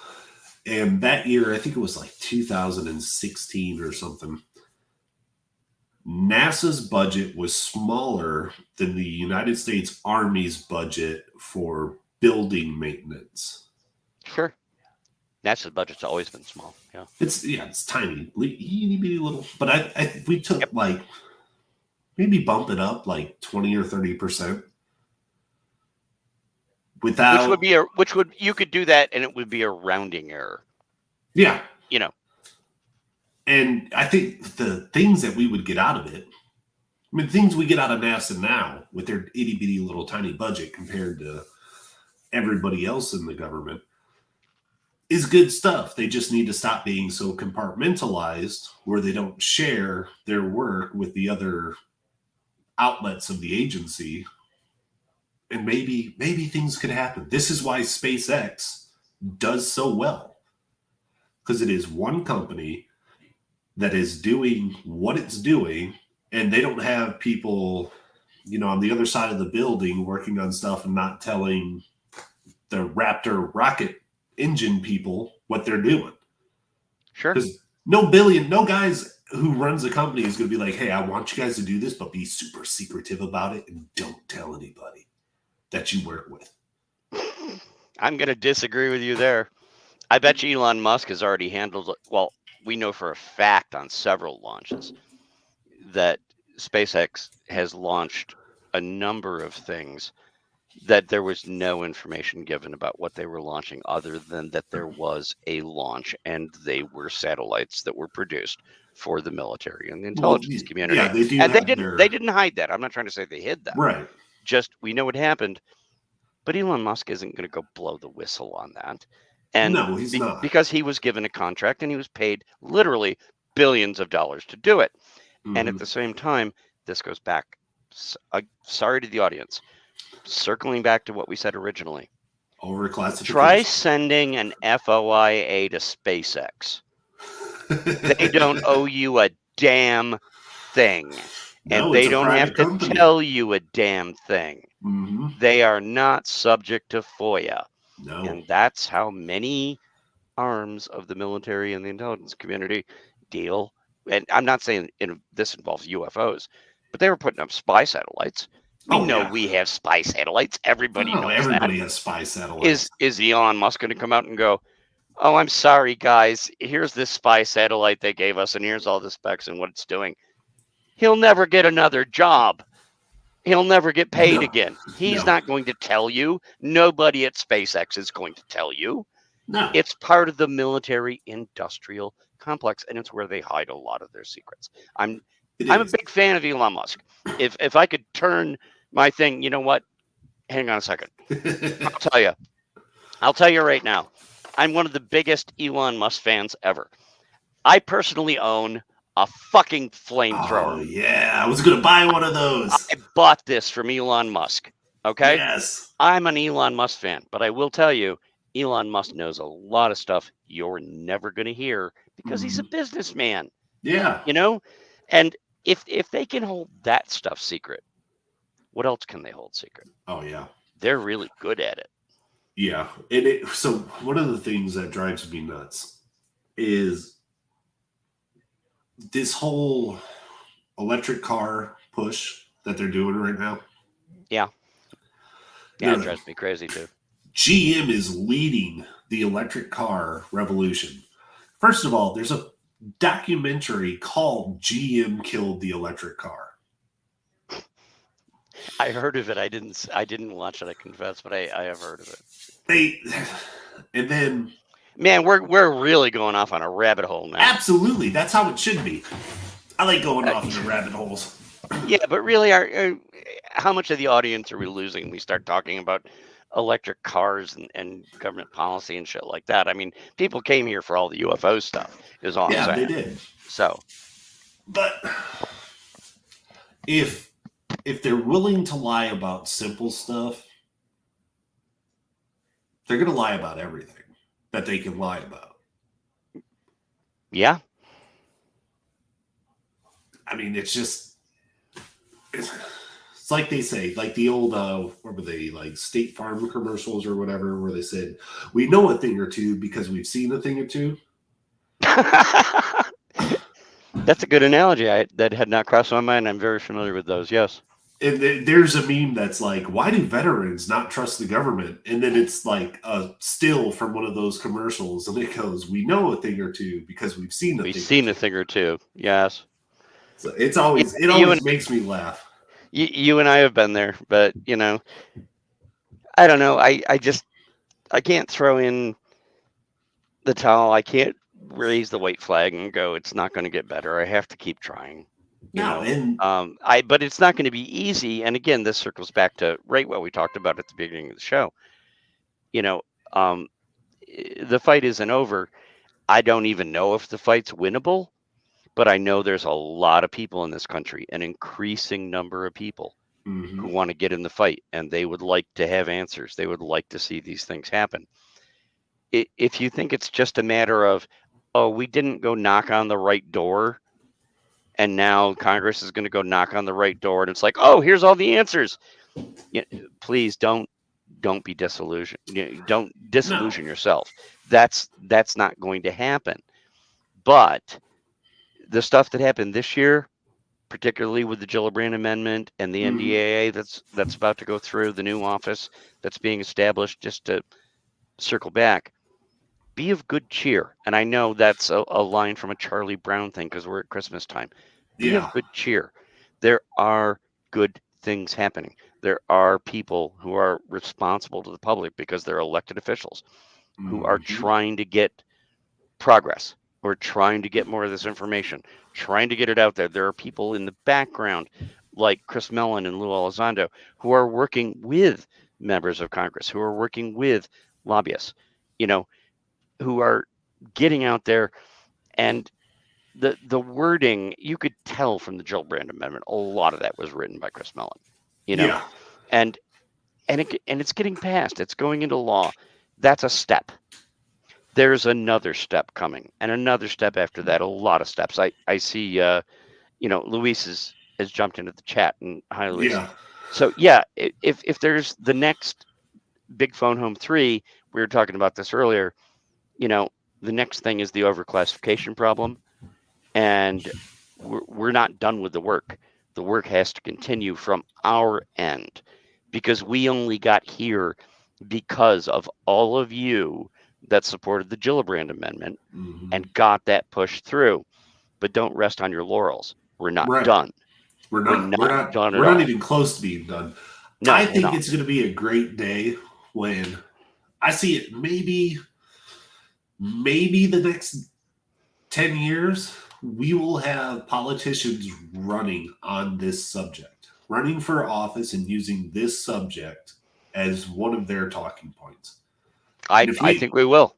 And that year, I think it was like 2016 or something, NASA's budget was smaller than the United States Army's budget for building maintenance. Sure. NASA's budget's always been small. Yeah. It's tiny, itty bitty little. But we took Yep. like maybe bump it up like 20 or 30% without. You could do that and it would be a rounding error. Yeah. You know. And I think the things that we would get out of it, I mean, things we get out of NASA now with their itty bitty little tiny budget compared to everybody else in the government, is good stuff. They just need to stop being so compartmentalized where they don't share their work with the other outlets of the agency. And maybe things could happen. This is why SpaceX does so well, because it is one company that is doing what it's doing, and they don't have people, on the other side of the building working on stuff and not telling the Raptor rocket engine people what they're doing. Sure. Because no guys who runs a company is going to be like, hey, I want you guys to do this, but be super secretive about it and don't tell anybody that you work with. I'm going to disagree with you there. I bet you Elon Musk has already handled it. Well, we know for a fact on several launches that SpaceX has launched a number of things that there was no information given about what they were launching, other than that there was a launch and they were satellites that were produced for the military and the intelligence community. Yeah, they do. And they didn't hide that. I'm not trying to say they hid that. Right. Just we know what happened. But Elon Musk isn't going to go blow the whistle on that. And no, he's not. Because he was given a contract and he was paid literally billions of dollars to do it. Mm-hmm. And at the same time, this goes back. Sorry to the audience. Circling back to what we said originally. Overclassification. Try sending an FOIA to SpaceX. They don't owe you a damn thing. No, and they don't have to tell you a damn thing. Mm-hmm. They are not subject to FOIA. No. And that's how many arms of the military and the intelligence community deal. And I'm not saying this involves UFOs, but they were putting up spy satellites. We have spy satellites. Everybody knows everybody has spy satellites. Is Elon Musk going to come out and go, oh, I'm sorry, guys. Here's this spy satellite they gave us, and here's all the specs and what it's doing. He'll never get another job. He'll never get paid again. He's not going to tell you. Nobody at SpaceX is going to tell you. No. It's part of the military industrial complex, and it's where they hide a lot of their secrets. I'm a big fan of Elon Musk. If I could turn My thing, you know what? Hang on a second. I'll tell you right now. I'm one of the biggest Elon Musk fans ever. I personally own a fucking Oh flamethrower. yeah, I was gonna buy one of those. I bought this from Elon Musk. Okay? Yes. I'm an Elon Musk fan, but I will tell you, Elon Musk knows a lot of stuff you're never going to hear because he's a Mhm. businessman, Yeah. you know? And if they can hold that stuff secret, what else can they hold secret? Oh yeah. They're really good at it. Yeah. So one of the things that drives me nuts is this whole electric car push that they're doing right now. Yeah. Yeah, it The drives me crazy too. GM is leading the electric car revolution. First of all, there's a documentary called GM Killed the Electric Car. I heard of it. I didn't watch it, I confess, but I have heard of it. And then Man, we're really going off on a rabbit hole now. absolutely, that's how it should be. I like going off into rabbit holes. Yeah, but really, how much of the audience are we losing when we start talking about electric cars and government policy and shit like that? I mean, people came here for all the UFO stuff, is all I'm Yeah, they saying. did. So, But if they're willing to lie about simple stuff, they're going to lie about everything that they can lie about. yeah, I mean, it's like they say, like the old what were they, like State Farm commercials or whatever, where they said, "We know a thing or two because we've seen a thing or two." that's a good analogy. That had not crossed my mind. I'm very familiar with those. Yes. And there's a meme that's like, "Why do veterans not trust the government?" And then it's like a still from one of those commercials, and it goes, "We know a thing or two because we've seen a We've thing." seen a thing or two. Yes. So it You always makes me laugh. you and I have been there, but I don't know. I can't throw in the towel. I can't raise the white flag and go, it's not going to get better. I have to keep trying. No, and But it's not going to be easy. And again, this circles back to right what we talked about at the beginning of the show. The fight isn't over. I don't even know if the fight's winnable, but I know there's a lot of people in this country, an increasing number of people who want to get in the fight, and they would like to have answers. They would like to see these things happen. If you think it's just a matter of, oh, we didn't go knock on the right door, and now Congress is going to go knock on the right door, and it's like, oh, here's all the answers. Please don't be disillusioned. Don't disillusion yourself. That's not going to happen. But the stuff that happened this year, particularly with the Gillibrand Amendment and the NDAA that's about to go through, the new office that's being established, just to circle back, be of good cheer. And I know that's a line from a Charlie Brown thing because we're at Christmas time. Be of good cheer. There are good things happening. There are people who are responsible to the public because they're elected officials who are trying to get progress. We're trying to get more of this information, trying to get it out there. There are people in the background like Chris Mellon and Lou Elizondo who are working with members of Congress, who are working with lobbyists, who are getting out there. And the wording, you could tell from the Gillibrand Amendment, a lot of that was written by Chris Mellon, and it's getting passed. It's going into law. That's a step. There's another step coming, and another step after that. A lot of steps. I see. Luis has jumped into the chat, and hi, Luis. Yeah. So yeah, if there's the next big phone home 3, we were talking about this earlier. The next thing is the overclassification problem, and we're not done with the work. The work has to continue from our end because we only got here because of all of you that supported the Gillibrand Amendment and got that pushed through. But don't rest on your laurels. We're not done. We're not done. We're not even close to being done. No, I think it's going to be a great day when I see it. Maybe the next 10 years we will have politicians running on this subject. running for office and using this subject as one of their talking points. I think we will.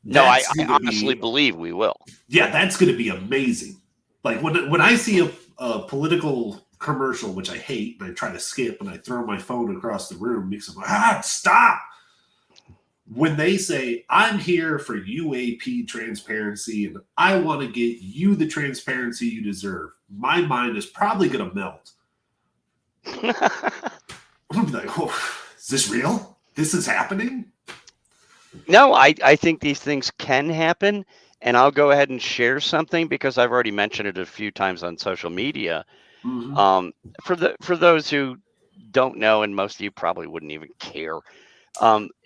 No, I honestly believe we will. Yeah, that's going to be amazing. Like when I see a political commercial, which I hate, and I try to skip, and I throw my phone across the room because I'm like, stop. When they say, I'm here for UAP transparency and I want to get you the transparency you deserve, my mind is probably going to melt. I'm going to be like, oh, is this real? This is happening? No, I think these things can happen. And I'll go ahead and share something because I've already mentioned it a few times on social media. Mm-hmm. For those who don't know, and most of you probably wouldn't even care,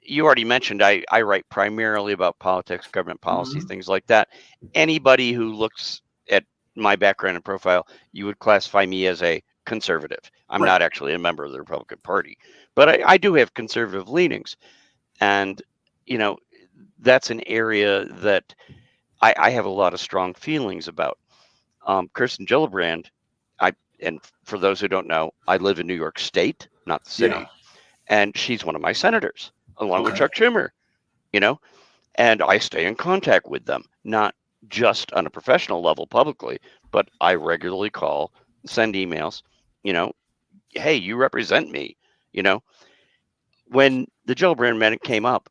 you already mentioned I write primarily about politics, government policy, Mm-hmm. things like that. Anybody who looks at my background and profile, you would classify me as a conservative. I'm Right. not actually a member of the Republican Party, but I do have conservative leanings. And, that's an area that I have a lot of strong feelings about. Kirsten Gillibrand, and for those who don't know, I live in New York State, not the city, Yeah. and she's one of my senators, along with Okay. Chuck Schumer, and I stay in contact with them, not just on a professional level publicly, but I regularly call, send emails, hey, you represent me, When the Gillibrand amendment came up,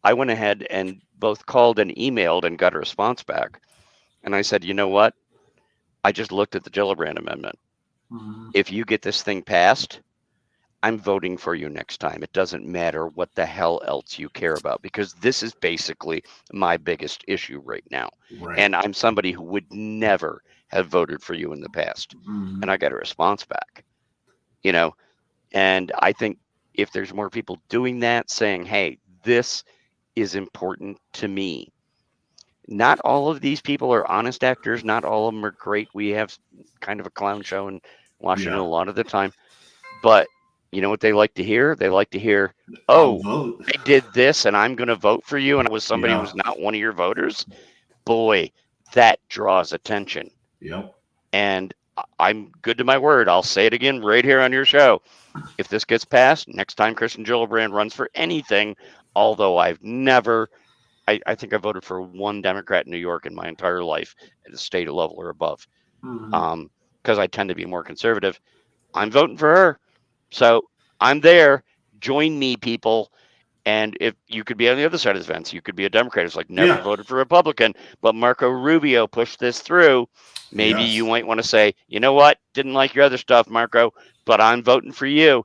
I went ahead and both called and emailed and got a response back. And I said, you know what? I just looked at the Gillibrand amendment. Mm-hmm. If you get this thing passed, I'm voting for you next time. It doesn't matter what the hell else you care about, because this is basically my biggest issue right now. Right. And I'm somebody who would never have voted for you in the past. Mm-hmm. And I got a response back, and I think if there's more people doing that, saying, hey, this is important to me. Not all of these people are honest actors. Not all of them are great. We have kind of a clown show in Washington a lot of the time. But you know what they like to hear? They like to hear, oh, I did this and I'm going to vote for you. And it was somebody who was not one of your voters. Boy, that draws attention. Yep. And I'm good to my word. I'll say it again right here on your show. If this gets passed, next time Kirsten Gillibrand runs for anything, although I've never, I think I voted for one Democrat in New York in my entire life at the state level or above, because I tend to be more conservative. I'm voting for her. So I'm there. Join me, people. And if you could be on the other side of the fence, you could be a Democrat who's like never voted for Republican, but Marco Rubio pushed this through. Maybe you might want to say, you know what? Didn't like your other stuff, Marco, but I'm voting for you.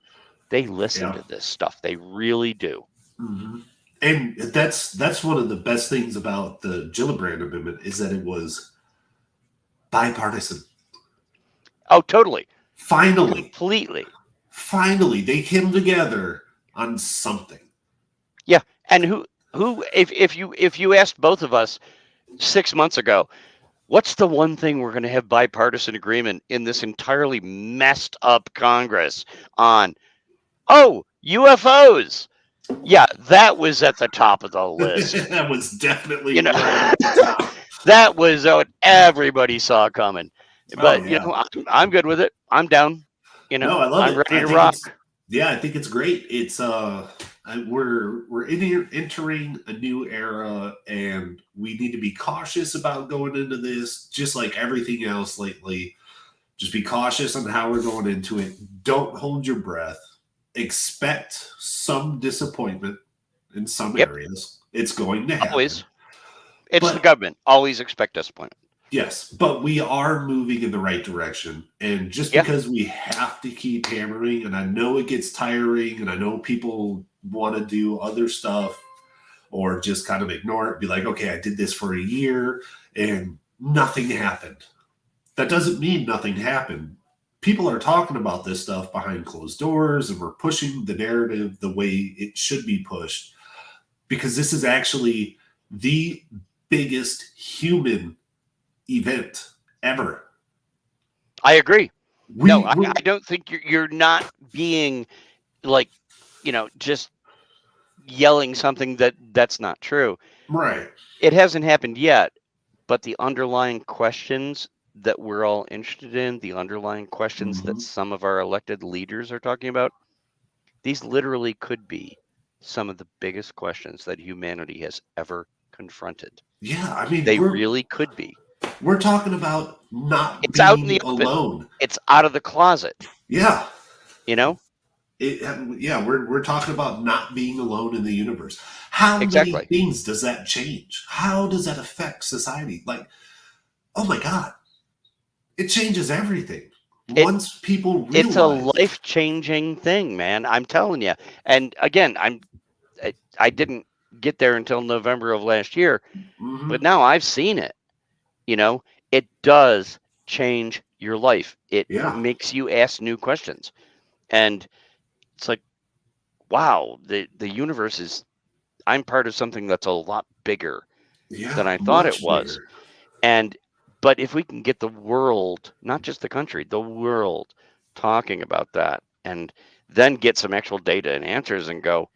They listen to this stuff. They really do. Mm-hmm. And that's one of the best things about the Gillibrand amendment is that it was bipartisan. Oh, totally. Finally. Completely. Finally, they came together on something. Yeah. And who if you asked both of us 6 months ago, what's the one thing we're going to have bipartisan agreement in this entirely messed up Congress on? Oh, UFOs. Yeah, that was at the top of the list. That was definitely that was what everybody saw coming. But I'm good with it. I'm down. No, I love I'm ready to rock. Yeah, I think it's great. It's we're entering a new era, and we need to be cautious about going into this, just like everything else lately. Just be cautious on how we're going into it. Don't hold your breath. Expect some disappointment in some areas. It's going to happen. Always. It's the government. Always expect disappointment. Yes, but we are moving in the right direction. And just because we have to keep hammering, and I know it gets tiring, and I know people want to do other stuff or just kind of ignore it, be like, okay, I did this for a year and nothing happened. That doesn't mean nothing happened. People are talking about this stuff behind closed doors, and we're pushing the narrative the way it should be pushed, because this is actually the biggest human event ever. I agree. I don't think you're not being like, just yelling something that's not true. Right. It hasn't happened yet, but the underlying questions that we're all interested in, the underlying questions that some of our elected leaders are talking about, these literally could be some of the biggest questions that humanity has ever confronted. Yeah, I mean, They really could be. we're talking about not It's out in being the open. alone. It's out of the closet. Yeah. You know? Yeah, we're talking about not being alone in the universe. How Exactly. many things does that change? How does that affect society? Like, oh my God, it changes everything. Once people realize it's a life-changing thing, man. I'm telling you. And again, I didn't get there until November of last year, but now I've seen it. You know, it does change your life. It makes you ask new questions. And it's like, wow, the universe is, I'm part of something that's a lot bigger than I thought it was. But if we can get the world, not just the country, the world talking about that, and then get some actual data and answers and go,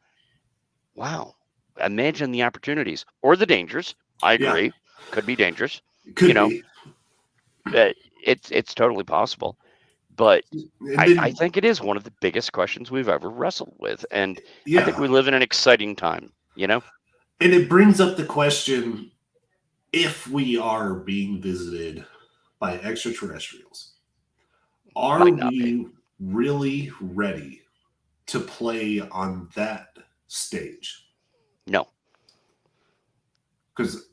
wow, imagine the opportunities or the dangers. I agree. Could be dangerous. Could be. It's totally possible. But I think it is one of the biggest questions we've ever wrestled with. And I think we live in an exciting time, you know? And it brings up the question, if we are being visited by extraterrestrials, are we really ready to play on that stage? No. Because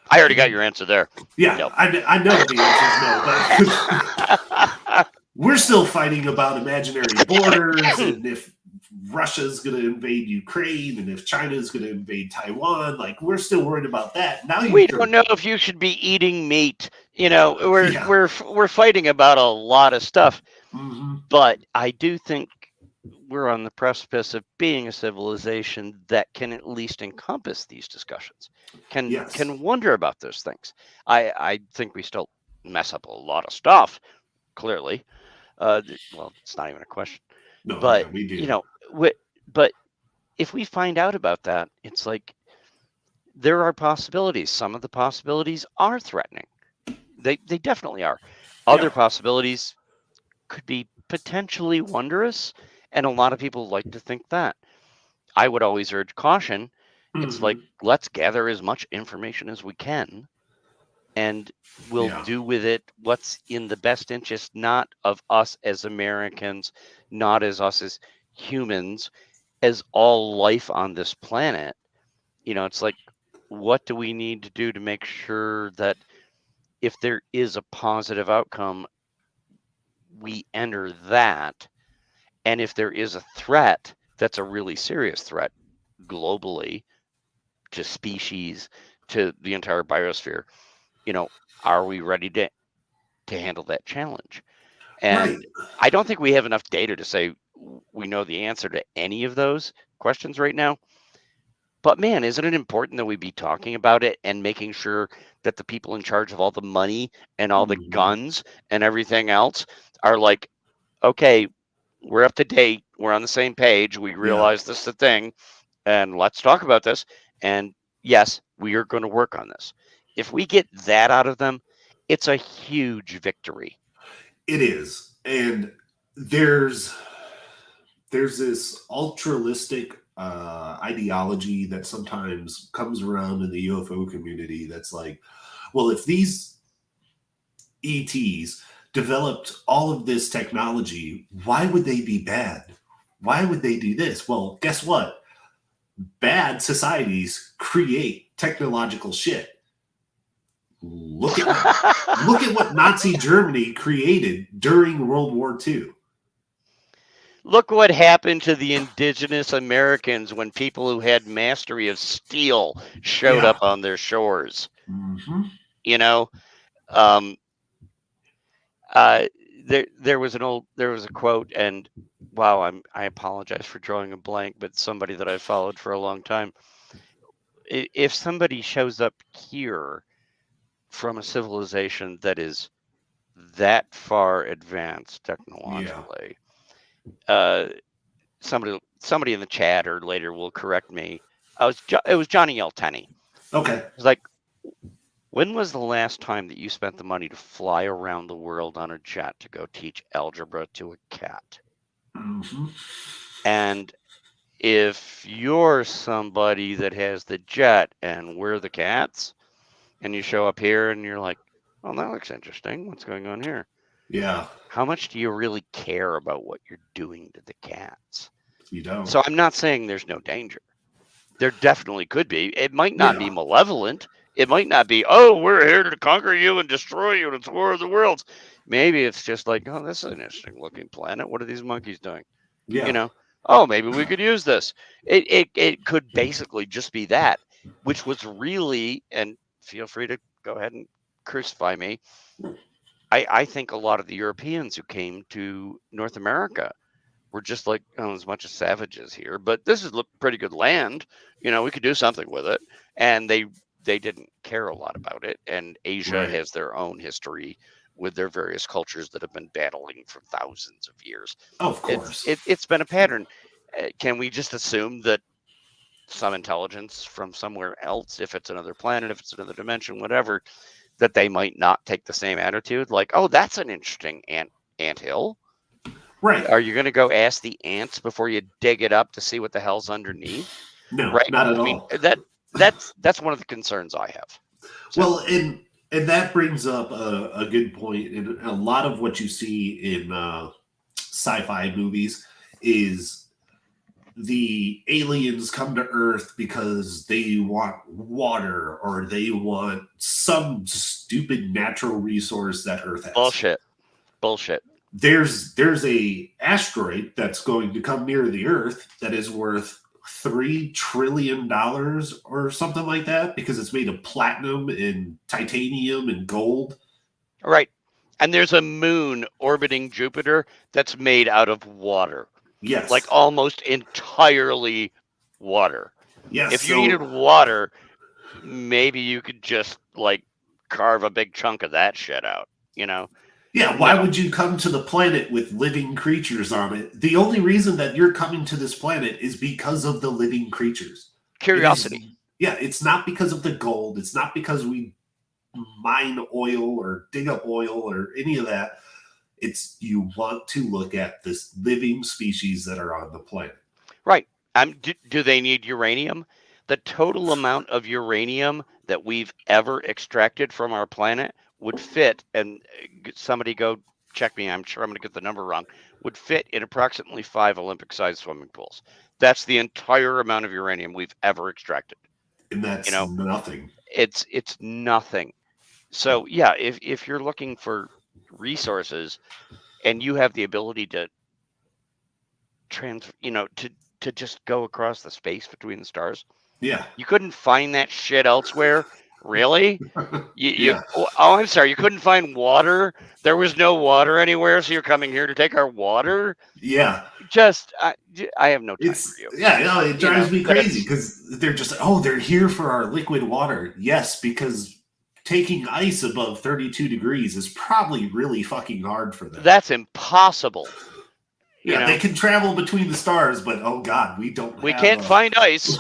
I already got your answer there. Yeah, no. I know the answer is no, but we're still fighting about imaginary borders and if Russia's going to invade Ukraine and if China's going to invade Taiwan. Like, we're still worried about that. Now we don't know if you should be eating meat. You know, we're fighting about a lot of stuff. But I do think we're on the precipice of being a civilization that can at least encompass these discussions, can wonder about those things. I think we still mess up a lot of stuff, clearly. Well, it's not even a question. No, but yeah, we do. You know, but if we find out about that, it's like there are possibilities. Some of the possibilities are threatening. They definitely are. Other possibilities could be potentially wondrous, and a lot of people like to think that. I would always urge caution. It's like, let's gather as much information as we can, and we'll do with it what's in the best interest, not of us as Americans, not as us as humans, as all life on this planet. You know, it's like, what do we need to do to make sure that if there is a positive outcome, we enter that? And if there is a threat that's a really serious threat globally to species, to the entire biosphere, you know, are we ready to handle that challenge? And I don't think we have enough data to say we know the answer to any of those questions right now. But man, isn't it important that we be talking about it and making sure that the people in charge of all the money and all the guns and everything else are like, okay, we're up to date. We're on the same page. We realize this is the thing, and let's talk about this. And yes, we are going to work on this. If we get that out of them, it's a huge victory. It is. And there's this ultralistic ideology that sometimes comes around in the UFO community that's like, well, if these ETs developed all of this technology, why would they be bad? Why would they do this? Well, guess what? Bad societies create technological shit. Look at what Nazi Germany created during World War II. Look what happened to the indigenous Americans when people who had mastery of steel showed up on their shores. You know, there was a quote, and wow, I apologize for drawing a blank, but somebody that I followed for a long time. If somebody shows up here from a civilization that is that far advanced technologically, somebody in the chat or later will correct me. It was Johnny L. Tenney. Okay. It's like, When was the last time that you spent the money to fly around the world on a jet to go teach algebra to a cat? Mhm. And if you're somebody that has the jet and we're the cats, and you show up here and you're like, oh, that looks interesting. What's going on here? Yeah, How much do you really care about what you're doing to the cats? you don't. So I'm not saying there's no danger. There definitely could be. It might not be Yeah. malevolent. It might not be, oh, we're here to conquer you and destroy you and it's War of the Worlds. Maybe it's just like, oh, this is an interesting looking planet. What are these monkeys doing? Yeah. You know, oh, maybe we could use this. It could basically just be that, which was really, and feel free to go ahead and crucify me. I think a lot of the Europeans who came to North America were just like, oh, as much as savages here, but this is pretty good land. We could do something with it. And they didn't care a lot about it. And Asia Right. has their own history with their various cultures that have been battling for thousands of years. Of course. It's been a pattern. Can we just assume that some intelligence from somewhere else, if it's another planet, if it's another dimension, whatever, that they might not take the same attitude? Like, oh, that's an interesting anthill. Right. Are you going to go ask the ants before you dig it up to see what the hell's underneath? No, Right? not at I mean, all. that's one of the concerns I have. So, Well, and that brings up a good point. And a lot of what you see in sci-fi movies is the aliens come to Earth because they want water or they want some stupid natural resource that Earth has. bullshit. There's a asteroid that's going to come near the Earth that is worth $3 trillion or something like that because it's made of platinum and titanium and gold. Right. And there's a moon orbiting Jupiter that's made out of water. Yes. Like almost entirely water. Yes. If you needed water, maybe you could just like carve a big chunk of that shit out, Yeah, why would you come to the planet with living creatures on it? The only reason that you're coming to this planet is because of the living creatures. Curiosity. It's not because of the gold. It's not because we mine oil or dig up oil or any of that. It's you want to look at this living species that are on the planet. Right. Do they need uranium? The total amount of uranium that we've ever extracted from our planet would fit, and somebody go check me, I'm sure I'm going to get the number wrong, would fit in approximately 5 Olympic-sized swimming pools. That's the entire amount of uranium we've ever extracted. And that's nothing. It's nothing. So yeah, if you're looking for resources and you have the ability to to just go across the space between the stars, yeah, you couldn't find that shit elsewhere. Really? Yeah. Oh, I'm sorry. You couldn't find water. There was no water anywhere, so you're coming here to take our water. Yeah. Just, I have no time for you. Yeah, no, it drives me crazy because they're just, they're here for our liquid water. Yes, because taking ice above 32 degrees is probably really fucking hard for them. That's impossible. Yeah, they can travel between the stars, but oh god, we can't find ice.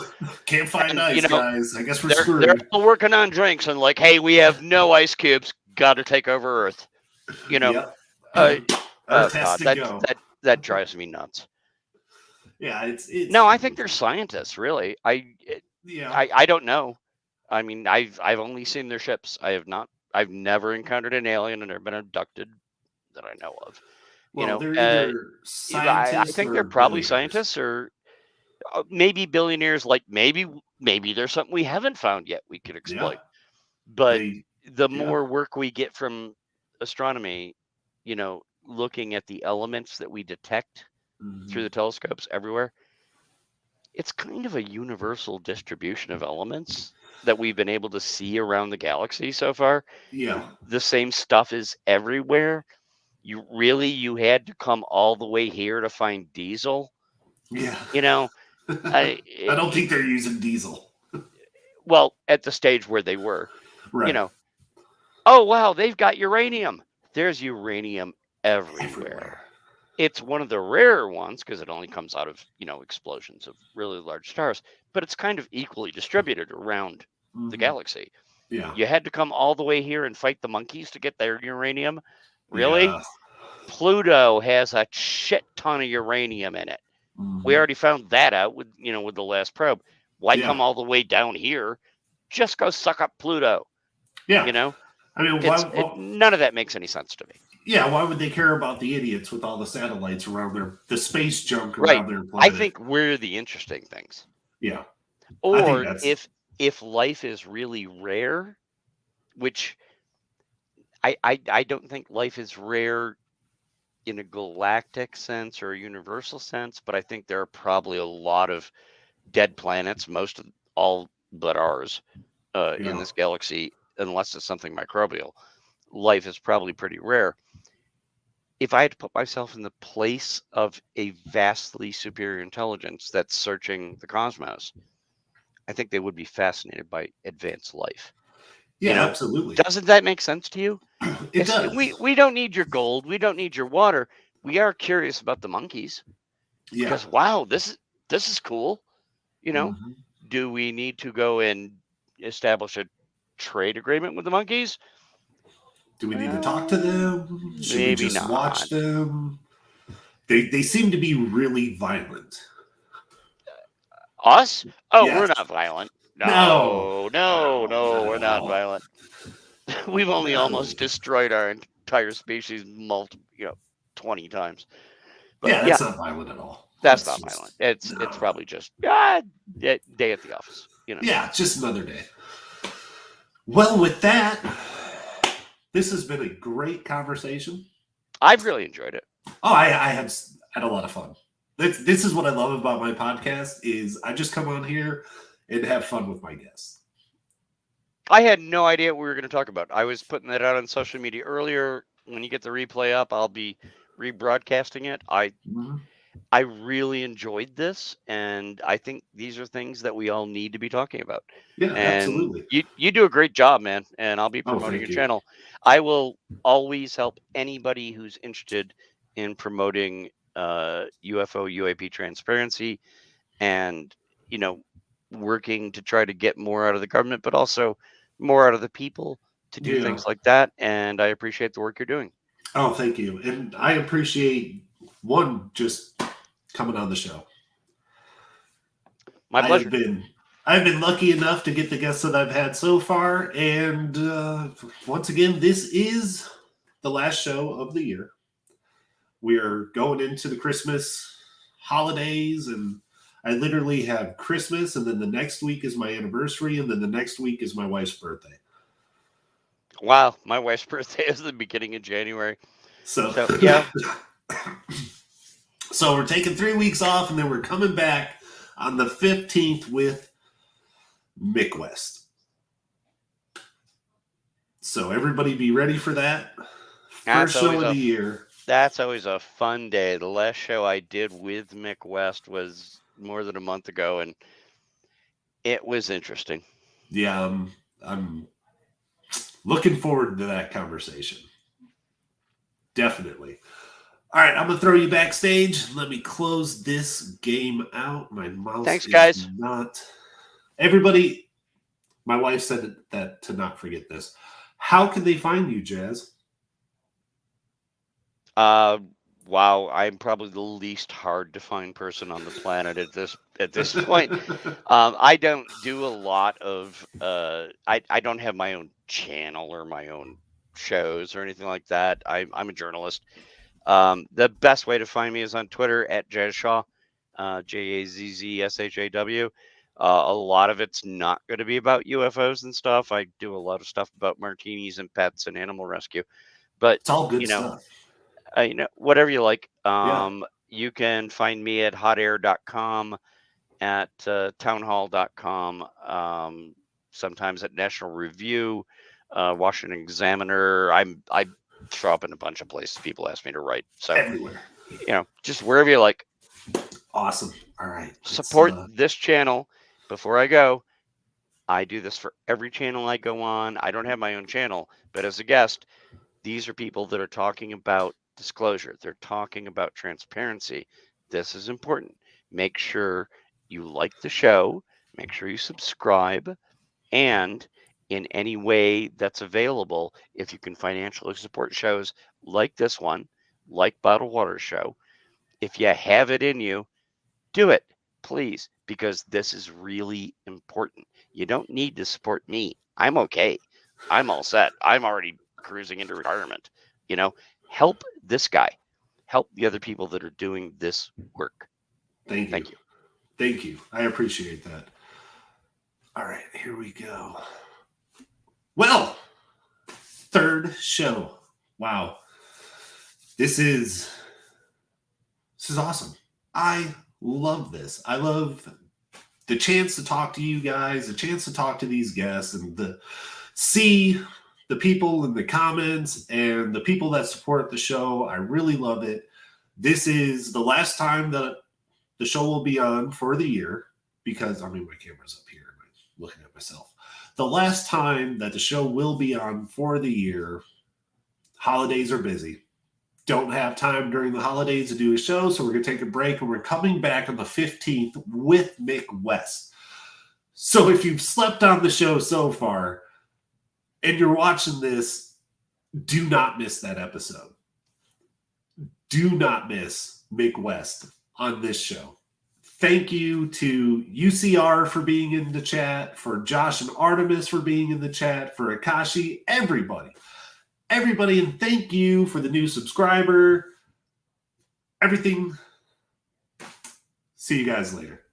Can't find ice, guys. I guess we're screwed. They're still working on drinks and like, hey, we have no ice cubes. Got to take over Earth. Yep. Earth has to go. That drives me nuts. Yeah, it's no. I think they're scientists. Really, I don't know. I mean, I've only seen their ships. I've never encountered an alien and never been abducted that I know of. Well, they're either scientists. I think they're probably scientists or maybe billionaires. Like maybe there's something we haven't found yet we could exploit. Yeah. But the more work we get from astronomy, looking at the elements that we detect through the telescopes everywhere, it's kind of a universal distribution of elements that we've been able to see around the galaxy so far. Yeah. The same stuff is everywhere. You had to come all the way here to find diesel? Yeah. I don't think they're using diesel. Well, at the stage where they were. Right. Oh, wow, they've got uranium. There's uranium everywhere. It's one of the rarer ones because it only comes out of, explosions of really large stars, but it's kind of equally distributed around the galaxy. Yeah. You had to come all the way here and fight the monkeys to get their uranium. Really? Yeah. Pluto has a shit ton of uranium in it. We Mhm. already found that out with with the last probe. Why Yeah. come all the way down here? Just go suck up Pluto. Yeah. You know, I mean, none of that makes any sense to me. yeah, why would they care about the idiots with all the satellites around the space junk Right. around their I planet? think we're the interesting things. Yeah. I think Or that's if life is really rare, which I don't think life is rare in a galactic sense or a universal sense, but I think there are probably a lot of dead planets, most of all but ours, in yeah. this galaxy, unless it's something microbial. Life is probably pretty rare. If I had to put myself in the place of a vastly superior intelligence that's searching the cosmos, I think they would be fascinated by advanced life. Yeah, absolutely. Doesn't that make sense to you? It does. We don't need your gold. We don't need your water. We are curious about the monkeys Yeah. because wow, this is cool. You know, Mhm. do we need to go and establish a trade agreement with the monkeys? Do we need to talk to them? Should we Maybe just not. watch them? They seem to be really violent. Us? Oh, we're Yes. not violent. No. No, Not we're at not all. violent. We've only No. almost destroyed our entire species 20 times. But Yeah, yeah, that's not violent at all. that's That's not violent. just It's no. probably just day at the office. Yeah, just another day. Well, with that, this has been a great conversation. I've really enjoyed it. Oh, I have had a lot of fun. This is what I love about my podcast is I just come on here and have fun with my guests. I had no idea what we were going to talk about. I was putting that out on social media earlier. When you get the replay up, I'll be rebroadcasting it. Mhm. I really enjoyed this, and I think these are things that we all need to be talking about. Yeah, And absolutely. you do a great job, man. And I'll be Oh, promoting thank your you. channel. I will always help anybody who's interested in promoting UFO UAP transparency, and working to try to get more out of the government, but also more out of the people to do Yeah. things like that. And I appreciate the work you're doing. Oh, thank you. And I appreciate one just coming on the show. My I have pleasure. been I've been lucky enough to get the guests that I've had so far, and once again, this is the last show of the year. We are going into the Christmas holidays, and I literally have Christmas, and then the next week is my anniversary, and then the next week is my wife's birthday. Wow, my wife's birthday is the beginning of January. So yeah. So we're taking 3 weeks off, and then we're coming back on the 15th with Mick West. So everybody be ready for that. First show of the year. That's always a fun day. The last show I did with Mick West was more than a month ago, and it was interesting. Yeah, I'm looking forward to that conversation. Definitely. All right, I'm gonna throw you backstage. Let me close this game out. My mouse Thanks, is guys. not. Everybody, my wife said that to not forget this. How can they find you, Jazz? Wow, I'm probably the least hard to find person on the planet at this point. I don't do a lot of I don't have my own channel or my own shows or anything like that. I'm a journalist. The best way to find me is on Twitter at Jazzshaw, JAZZSHAW. A lot of it's not going to be about UFOs and stuff. I do a lot of stuff about martinis and pets and animal rescue, but It's all good stuff. whatever you like. Yeah. You can find me at hotair.com, at townhall.com, sometimes at National Review, Washington Examiner. I show up in a bunch of places people ask me to write. So Everywhere. just wherever you like. Awesome. All right. Support this channel. Before I go, I do this for every channel I go on. I don't have my own channel, but as a guest, these are people that are talking about disclosure. They're talking about transparency. This is important. Make sure you like the show, make sure you subscribe, and in any way that's available. If you can financially support shows like this one, like Bottled Water Show, if you have it in you, do it, please, because this is really important. You don't need to support me. I'm okay. I'm all set. I'm already cruising into retirement. Help this guy. Help the other people that are doing this work. Thank you. Thank you. Thank you. I appreciate that. All right, here we go. Well, third show. Wow. This is awesome. I love this. I love the chance to talk to you guys, the chance to talk to these guests, and to see the people in the comments and the people that support the show. I really love it. This is the last time that the show will be on for the year because, my camera's up here and I'm looking at myself. The last time that the show will be on for the year. Holidays are busy. Don't have time during the holidays to do a show, so we're going to take a break, and we're coming back on the 15th with Mick West. So if you've slept on the show so far and you're watching this, do not miss that episode. Do not miss Mick West on this show. Thank you to UCR for being in the chat, for Josh and Artemis for being in the chat, for Akashi, everybody, and thank you for the new subscriber. Everything. See you guys later.